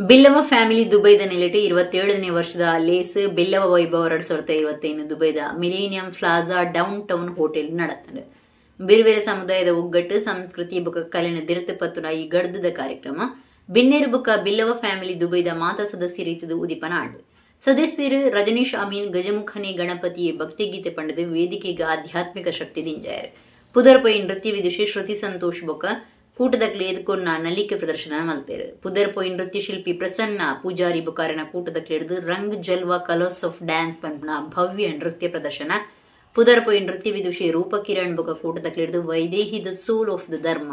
ಬಿಲ್ಲವ ಫ್ಯಾಮಿಲಿ ದುಬೈದ ನೆಲೆಟ್ಟು 27ನೇ ವರ್ಷದ ಲೇಸ್ ಬಿಲ್ಲವ ವೈಭವ 2025 ದುಬೈದ millennium plaza downtown hotel ನಡೆತದೆ. ಬೇರೆ ಬೇರೆ ಸಮುದಾಯದ ಒಗ್ಗಟ್ಟು ಸಂಸ್ಕೃತಿ ಬೊಕ್ಕ ಕಲೆನ ದೆರ್ತಪತ್ತುನ ಈ ಗಡ್ದದ ಕಾರ್ಯಕ್ರಮ ಬಿನ್ನೇರು ಬೊಕ್ಕ ಬಿಲ್ಲವ ಫ್ಯಾಮಿಲಿ ದುಬೈದ ಮಾತಾ ಸದಸ್ಯರು ಇತ್ತದು ಉದಿಪನಾಡು. ಸದಸ್ಯರು ರಜನೀಶ್ ಅಮೀನ್ ಗಜಮುಖನಿ ಗಣಪತಿ ಭಕ್ತಿಗೀತೆ ಪಂಡದು ವೇದಿಕೆಗೆ ಆಧ್ಯಾತ್ಮಿಕ ಶಕ್ತಿ ದಿಂಜಾರು. ಪುದರ್ಪೈ ನೃತ್ಯ ವಿದುಷಿ ಶ್ರುತಿ ಸಂತೋಷ್ ಬೊಕ್ಕ ಕೂಟದಕ್ಲೆ ಎದ್ಕೊನ್ನ ನಲ್ಲಿಕೆ ಪ್ರದರ್ಶನ ಮಲ್ತೇರು. ಪುದರ್ಪೊಯ್ ನೃತ್ಯ ಶಿಲ್ಪಿ ಪ್ರಸನ್ನ ಪೂಜಾರಿ ಬುಕಾರಿನ ಕೂಟದಕ್ಲೆ ಹಿಡಿದು ರಂಗ್ ಜಲ್ವಾ ಕಲರ್ಸ್ ಆಫ್ ಡ್ಯಾನ್ಸ್ ಪಂಪ್ನ ಭವ್ಯ ನೃತ್ಯ ಪ್ರದರ್ಶನ. ಪುದರ್ಪೊಯ್ ನೃತ್ಯ ವಿದುಷಿ ರೂಪ ಕಿರಣ್ ಬೊಕ್ಕ ಕೂಟದಕ್ಲೆ ಹಿಡಿದು Vaidehi the soul of the Dharma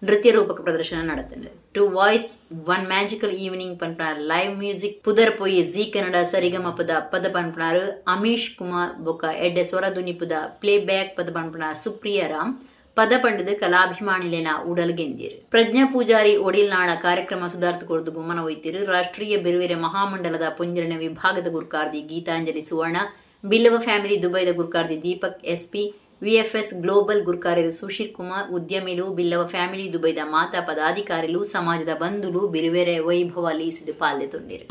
ನೃತ್ಯ ರೂಪಕ ಪ್ರದರ್ಶನ ನಡೆತದೆ. Two voice one magical evening ಪಂಪ್ನ ಲೈವ್ ಮ್ಯೂಸಿಕ್ ಪುದರ್ಪೊಯ್ ಜಿ ಕನ್ನಡ ಸರಿಗಮಪದ ಪದ ಪಂಪ್ನಾರು ಅಮೀಶ್ ಕುಮಾರ್ ಬೊಕ್ಕ ಎಡ್ಡೆ ಸ್ವರಧ್ವನಿ ಪದ ಪ್ಲೇ ಬ್ಯಾಕ್ ಪದ ಪಂಪ್ನ ಸುಪ್ರಿಯ ರಾಮ್ ಪದ ಪಂಡದ ಕಲಾಭಿಮಾನಿಲೇನ ಉಡಲ್ಗೆಂದಿರು. ಪ್ರಜ್ಞಾ ಪೂಜಾರಿ ಒಡಿಲ್ನಾಳ ಕಾರ್ಯಕ್ರಮ ಸುಧಾರ್ಥ ಕೊರದು ಗುಮ್ಮನ ಒಯ್ತಿರು. ರಾಷ್ಟ್ರೀಯ ಬೇರೆ ಮಹಾಮಂಡಲದ ಪುಂಜರಣ ವಿಭಾಗದ ಗುರ್ಕಾರ್ದಿ ಗೀತಾಂಜಲಿ ಸುವರ್ಣ, ಬಿಲ್ಲವ ಫ್ಯಾಮಿಲಿ ದುಬೈದ ಗುರ್ಕಾರ್ದಿ ದೀಪಕ್ SP, VFS ಗ್ಲೋಬಲ್ ಗುರ್ಕಾರ್ಯರು ಸುಶೀಲ್ ಕುಮಾರ್, ಉದ್ಯಮಿಲು ಬಿಲ್ಲವ ಫ್ಯಾಮಿಲಿ ದುಬೈದ ಮಾತಾ ಪದಾಧಿಕಾರಿಲು ಸಮಾಜದ ಬಂಧುಲು ಬೇರೆ ವೈಭವ ಲೀಸಿದು ಪಾಲ್ದೆ ತುಂಡಿರು.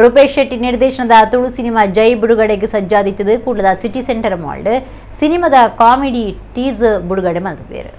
ರೂಪೇಶ್ ಶೆಟ್ಟಿ ನಿರ್ದೇಶನದ ತುಳು ಸಿನಿಮಾ ಜೈ ಬಿಡುಗಡೆಗೆ ಸಜ್ಜಾದಿತ್ತದು. ಕೂಡಲ ಸಿಟಿ ಸೆಂಟರ್ ಮಾಲ್ಡ್ ಸಿನಿಮಾದ ಕಾಮಿಡಿ ಟೀಸರ್ ಬಿಡುಗಡೆ ಮಾಡಿದ್ದಾರೆ.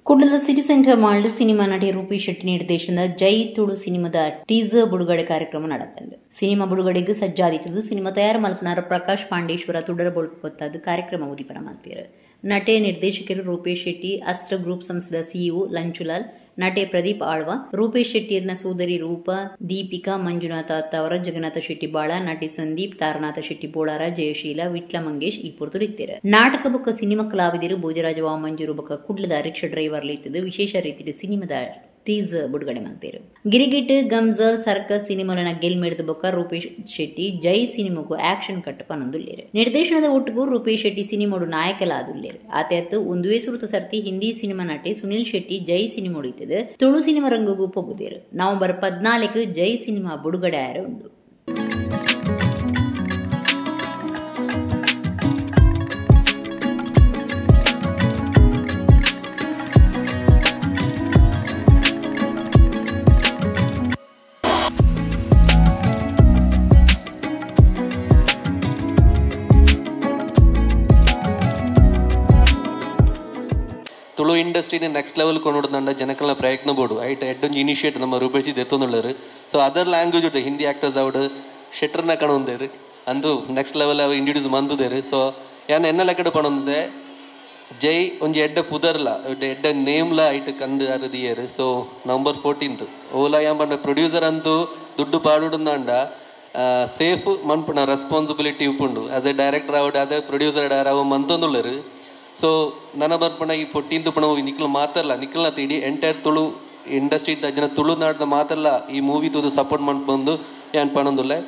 ಕೂಡಲ ಸಿಟಿ ಸೆಂಟರ್ ಮಾಲ್ಡ್ ಸಿನಿಮಾ ನಟಿ ರೂಪೇಶ್ ಶೆಟ್ಟಿ ನಿರ್ದೇಶನದ ಜೈ ತುಳು ಸಿನಿಮಾದ ಟೀಸರ್ ಬಿಡುಗಡೆ ಕಾರ್ಯಕ್ರಮ ನಡೆತಂದು. ಸಿನಿಮಾ ಬಿಡುಗಡೆಗೆ ಸಜ್ಜಾದಿತ್ತದು. ಸಿನಿಮಾ ತಯಾರು ಮಲ್ಪನಾರ ಪ್ರಕಾಶ್ ಪಾಂಡೇಶ್ವರ ತುಡರ ಬೊಳ್ಪೊತ್ತಾದ ಕಾರ್ಯಕ್ರಮ ಉದಿಪನ ಮಾಡ್ತಾರೆ. ನಟೆ ನಿರ್ದೇಶಕರು ರೂಪೇಶ್ ಶೆಟ್ಟಿ, ಅಸ್ತ್ರ ಗ್ರೂಪ್ ಸಂಸ್ಥೆದ CEO ಲಂಚುಲಾಲ್, ನಟೆ ಪ್ರದೀಪ್ ಆಳ್ವ, ರೂಪೇಶ್ ಶೆಟ್ಟಿಯರ್ನ ಸೋದರಿ ರೂಪ, ದೀಪಿಕಾ, ಮಂಜುನಾಥ ಅತ್ತಾವರ, ಜಗನ್ನಾಥ ಶೆಟ್ಟಿ ಬಾಳ, ನಟಿ ಸಂದೀಪ್, ತಾರನಾಥ ಶೆಟ್ಟಿ ಬೋಳಾರ, ಜಯಶೀಲ, ವಿಟ್ಲ ಮಂಗೇಶ್ ಈ ಪುರ್ತುರಿತ್ತಾರೆ. ನಾಟಕ ಬೊಕ್ಕ ಸಿನಿಮಾ ಕಲಾವಿದರು ಭೋಜರಾಜ ಮಂಜೂರು ಬೊಕ್ಕ ಕುಡ್ಲದ ರಿಕ್ಷಾ ಡ್ರೈವರ್ ಇತ್ತದು. ವಿಶೇಷ ರೀತಿಯಲ್ಲಿ ಸಿನಿಮಾದ ಟೀಸರ್ ಬಿಡುಗಡೆ ಮಾಡ್ತಾರೆ. ಗಿರಿಗಿಟ್ ಗಮ್ಜಲ್ ಸರ್ಕಸ್ ಸಿನಿಮಾಲನ ಗೆಲ್ಮೆಡ್ದ ಬೊಕ್ಕ ರೂಪೇಶ್ ಶೆಟ್ಟಿ ಜೈ ಸಿನಿಮಾಗೂ ಆಕ್ಷನ್ ಕಟ್ ಪನೊಂದುಲ್ಲೇರು. ನಿರ್ದೇಶನದ ಒಟ್ಟಿಗೂ ರೂಪೇಶ್ ಶೆಟ್ಟಿ ಸಿನಿಮಾಡು ನಾಯಕಲಾದುಲ್ಲೇರು. ಆತ ಒಂದುವೇ ಸುರುತ ಸರ್ತಿ ಹಿಂದಿ ಸಿನಿಮಾ ನಟಿ ಸುನಿಲ್ ಶೆಟ್ಟಿ ಜೈ ಸಿನಿಮಾ ಇತ್ತದು. ತುಳು ಸಿನಿಮಾ ರಂಗಗೂ ಪೊಗುದೇರು. ನವೆಂಬರ್ 14 ಜೈ ಸಿನಿಮಾ ಬಿಡುಗಡೆ ಆರ ಉಂಡು. ತುಳು ಇಂಡಸ್ಟ್ರಿನ ನೆಕ್ಸ್ಟ್ ಲೆವೆಲ್ ಕೊಂಡೋಡ್ದಂಡ ಜನಕಲ್ನ ಪ್ರಯತ್ನ ಬೋಡು ಐಟ್ ಎಡ್ಡೊಂದು ಇನಿಷಿಯೇಟ್ ನಮ್ಮ ರೂಪೇಶಿ ಎತ್ತೊಂದುಳ್ಳರು. ಸೊ ಅದರ್ ಲ್ಯಾಂಗ್ವೇಜ್ ಉಂಟು ಹಿಂದಿ ಆ್ಯಕ್ಟರ್ಸ್ ಅವಡು ಶೆಟ್ರನ್ನ ಕಾಣೊಂದೇರು ಅಂದು ನೆಕ್ಸ್ಟ್ ಲೆವೆಲ್ ಅವ ಇಂಟ್ರೊಡ್ಯೂಸ್ ಮಂದುದೇರು. ಸೊ ಯಾನ್ ಎನ್ನ ಲೆಕ್ಕಡು ಪಣೊಂದೆ ಜೈ ಒಂಜಿ ಎಡ್ಡ ಪುದರ್ಲ ಎಡ್ಡ ನೇಮ್ಲ ಐಟ್ ಕಂದು ಅರದಿಯರು. ಸೊ November 14th ಓಲಾ ಎಂಬ ಪ್ರೊಡ್ಯೂಸರ್ ಅಂತೂ ದುಡ್ಡು ಪಾಡುಂಡ ಸೇಫ್ ಮನ್ಪುಣ ರೆಸ್ಪಾನ್ಸಿಬಿಲಿಟಿ ಉಪ್ಪುಂಡು. ಆಸ್ ಎ ಡೈರೆಕ್ಟರ್ ಅವಡು ಆಸ್ ಎ ಪ್ರೊಡ್ಯೂಸರ್ ಅವ ಮಂತೊಂದುಳ್ಳರು. ಸೊ ನನ್ನ ಬರ್ಪಣ ಈ 14th ಪಣ ನಿಖಲ್ ಮಾತಲ್ಲ ನಿಖಲ್ನ ಇಡೀ ಎಂಟೈರ್ ತುಳು ಇಂಡಸ್ಟ್ರಿ ಜನ ತುಳುನಾಡಿನ ಮಾತಲ್ಲ ಈ ಮೂವಿ ತುದು ಸಪೋರ್ಟ್ ಮಾಡ್ಬಂದು ಏನ್ ಪಣೊಂದುಲ್ಲೆ.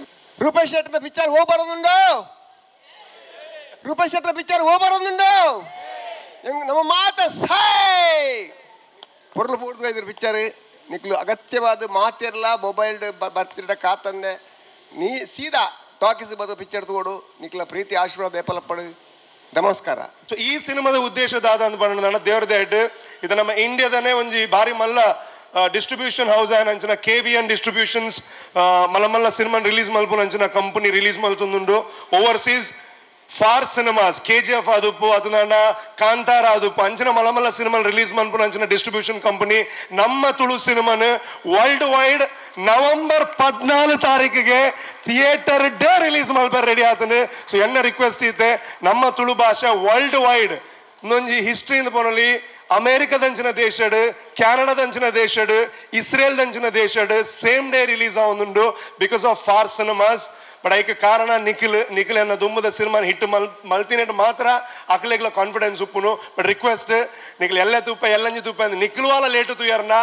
ರೂಪೇಶ್ ಶೆಟ್ಟರ ಪಿಕ್ಚರ್ ಓ ಬರೋದುಂಡು, ರೂಪೇಶ್ ಶೆಟ್ಟರ ಪಿಕ್ಚರ್ ಓ ಬರೋದುಂಡು ನಮ್ಮ ಮಾತ ಸೈ ಪೊರ್ಲು ಪೂರ್ತಿ ಇದ್ರ ಪಿಕ್ಚರ್ ನಿಕ್ಲು ಅಗತ್ಯವಾದ ಮಾತಿರಲ್ಲ ಮೊಬೈಲ್ ಬರ್ತಿರ ಕಾತಂದೆ ನೀ ಸೀದಾ ಟಾಕೀಸ್ ಬದು ಪಿಕ್ಚರ್ ತಗೋಡು ನಿಕ್ಲ ಪ್ರೀತಿ ಆಶೀರ್ವಾದ ಏಪಲಪ್ಪಡು. ನಮಸ್ಕಾರ. ಸೊ ಈ ಸಿನಿಮಾದ ಉದ್ದೇಶ ದಾದ ಅಂತ ಬಂದ ದೇವ್ರದ ಹೆಡ್ ಇದು ನಮ್ಮ ಇಂಡಿಯಾದನೇ ಒಂಜಿ ಭಾರಿ ಮಲ್ಲ ಡಿಸ್ಟ್ರಿಬ್ಯೂಷನ್ ಹೌಸ್ ಅಂಚಿನ KVN ಡಿಸ್ಟ್ರಿಬ್ಯೂಷನ್ಸ್ ಮಲ್ಲ ಸಿನಿಮಾ ರಿಲೀಸ್ ಮಲ್ಪುನ ಅಂಚಿನ ಕಂಪನಿ ರಿಲೀಸ್ ಮಲ್ತುಂದುಂಡು. ಓವರ್ಸೀಸ್ ಫಾರ್ ಸಿನಿಮಾಸ್ KGF ಆದುಪ್ಪು ಅದನ್ನ ಕಾಂತಾರ ಆದುಪ್ಪು ಅಂಚಿನ ಮಲಮಲ್ಲ ಸಿನಿಮಾ ರಿಲೀಸ್ ಮಲ್ಪುನ ಅಂಚಿನ ಡಿಸ್ಟ್ರಿಬ್ಯೂಷನ್ ಕಂಪನಿ ನಮ್ಮ ತುಳು ಸಿನಿಮಾನ ವರ್ಲ್ಡ್ ವೈಡ್ ನವೆಂಬರ್ 14 ತಾರೀಕಿಗೆ ಥಿಯೇಟರ್ ಡೇ ರಿಲೀಸ್ ಮಲ್ಪರ್ ರೆಡಿ ಆತನು. ಸೊ ಎನ್ನ ರಿಕ್ವೆಸ್ಟ್ ಇತ್ತೆ ನಮ್ಮ ತುಳು ಭಾಷೆ ವರ್ಲ್ಡ್ ವೈಡ್ ಇನ್ನೊಂದು ಹಿಸ್ಟ್ರಿಯಿಂದ ಪೋನಲ್ಲಿ ಅಮೇರಿಕಾದಂಚಿನ ದೇಶಡ್, ಕ್ಯಾನಡಾದಂಚಿನ ದೇಶಡ್, ಇಸ್ರೇಲ್ದಂಚಿನ ದೇಶಡ್ ಸೇಮ್ ಡೇ ರಿಲೀಸ್ ಆವೊಂದುಂಡು because of for cinemas. But ಅದಕ್ಕೆ ಕಾರಣ ನಿಖಿಲ್ ಎನ್ನ ದುಂಬದ ಸಿನಿಮಾ ಹಿಟ್ ಮಲ್ತಿನೆಟ್ ಮಾತ್ರ ಅಕ್ಲೆಗ್ಲ ಕಾನ್ಫಿಡೆನ್ಸ್ ಉಪ್ಪುನು. ಬಟ್ ರಿಕ್ವೆಸ್ಟ್ ನಿಖಿಲ್ ಎಲ್ಲ ತುಪ್ಪ ಎಲ್ಲಂಜಿ ತುಪ್ಪ ಅಂದ್ರೆ ನಿಖಿಲ್ವಾಲ ಲೇಟು ತುಯರ್ನ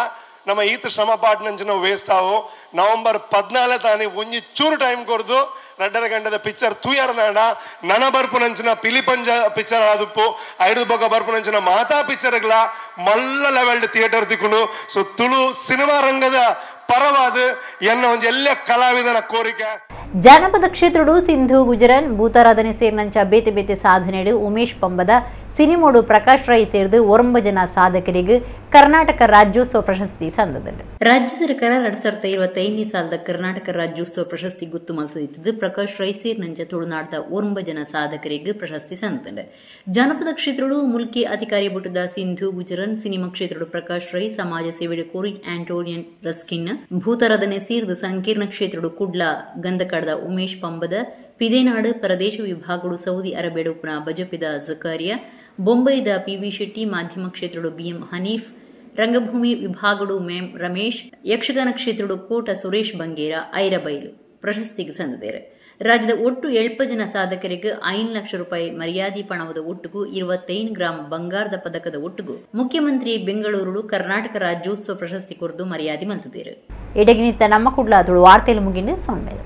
ನಮ್ಮ ಈತ ಶ್ರಮ ಪಾಟ್ನಂಚಿನ ವೇಸ್ಟ್ ಆವು. ನವೆಂಬರ್ 14 ತಾನಿ ಒಂಜಿ ಚೂರು ಟೈಮ್ ಕೊಡ್ದು 2.5 ಗಂಟೆದ ಪಿಕ್ಚರ್ ತೂಯರ್ನಾಡ ನನ ಬರ್ಪುನಂಚಿನ ಪಿಲಿಪಂಜ ಪಿಕ್ಚರ್ ಆದುಪ್ಪು ಐದು ಬೊಕ್ಕ ಬರ್ಪುನಂಚಿನ ಮಾತಾ ಪಿಕ್ಚರ್ಗಳ ಮಲ್ಲ levelled theatre ತಿಕ್ಕೊಂಡು. So Tulu cinema ರಂಗದ ಪರವಾದ ಎನ್ನ ಒಂದು ಎಲ್ಲ ಕಲಾವಿದನ ಕೋರಿಕೆ. ಜಾನಪದ ಕ್ಷೇತ್ರಡು ಸಿಂಧು ಗುಜರನ್ ಭೂತಾರಾಧನೆ ಸೇರಿನಂಚ ಬೇತೆ ಬೇತೆ ಸಾಧನೆಡು ಉಮೇಶ್ ಪಂಬದ ಸಿನಿಮೋಡು ಪ್ರಕಾಶ್ ರೈ ಸೇರಿದು 9 ಜನ ಸಾಧಕರಿಗೆ ಕರ್ನಾಟಕ ರಾಜ್ಯೋತ್ಸವ ಪ್ರಶಸ್ತಿ ಸಂದದಲ್ಲಿ. ರಾಜ್ಯ ಸರ್ಕಾರ 2025 ಸಾಲದ ಕರ್ನಾಟಕ ರಾಜ್ಯೋತ್ಸವ ಪ್ರಶಸ್ತಿ ಗುತ್ತು ಮಲ್ಸದಿದ್ದು ಪ್ರಕಾಶ್ ರೈ ಸೇರಿನಂಚ ತುಳುನಾಡದ 9 ಜನ ಸಾಧಕರಿಗೆ ಪ್ರಶಸ್ತಿ ಸಂದದಲ್ಲಿ. ಜಾನಪದ ಕ್ಷೇತ್ರಡು ಮುಲ್ಕಿ ಅಧಿಕಾರಿ ಬುಟ್ಟದ ಸಿಂಧು ಗುಜರನ್, ಸಿನಿಮಾ ಕ್ಷೇತ್ರಡು ಪ್ರಕಾಶ್ ರೈ, ಸಮಾಜ ಸೇವೆಡು ಕೋರಿ ಆಂಟೋನಿಯನ್ ರಸ್ಕಿನ್, ಭೂತಾರಾಧನೆ ಸೇರಿದ ಸಂಕೀರ್ಣ ಕ್ಷೇತ್ರಡು ಕುಡ್ಲ ಗಂಧಕಾಡದ ಉಮೇಶ್ ಪಂಬದ, ಪಿದೇನಾಡು ಪರದೇಶ ವಿಭಾಗಡು ಸೌದಿ ಅರೇಬಿಯಾಡು ಪುನಃ ಬಜಪಿದ ಜಕಾರಿಯಾ, ಬೊಂಬೈದ PV ಶೆಟ್ಟಿ, ಮಾಧ್ಯಮ ಕ್ಷೇತ್ರಡು BM ಹನೀಫ್, ರಂಗಭೂಮಿ ವಿಭಾಗಡು ಮೇಂ ರಮೇಶ್, ಯಕ್ಷಗಾನ ಕ್ಷೇತ್ರಡು ಕೋಟ ಸುರೇಶ್ ಬಂಗೇರ, ಐರಬೈಲು ಪ್ರಶಸ್ತಿಗೆ ಸಂದಿದ್ದಾರೆ. ರಾಜ್ಯದ ಒಟ್ಟು 7 ಜನ ಸಾಧಕರಿಗೆ 5 ಲಕ್ಷ ರೂಪಾಯಿ ಮರ್ಯಾದಿ ಪಣವದ ಒಟ್ಟಿಗೂ 25 ಗ್ರಾಂ ಬಂಗಾರದ ಪದಕದ ಒಟ್ಟಿಗೂ ಮುಖ್ಯಮಂತ್ರಿ ಬೆಂಗಳೂರು ಕರ್ನಾಟಕ ರಾಜ್ಯೋತ್ಸವ ಪ್ರಶಸ್ತಿ ಕೊರದು ಮರ್ಯಾದೆ ಮಲ್ತಿದ್ದಾರೆ. ಇಡಗಿನಿತ್ತ ನಮ್ಮ ಕುಡ್ಲ ತುಳು ವಾರ್ತೆಯಲ್ಲಿ ಮುಗಿಂಡು ಸೊನ್ಮೇಲೆ.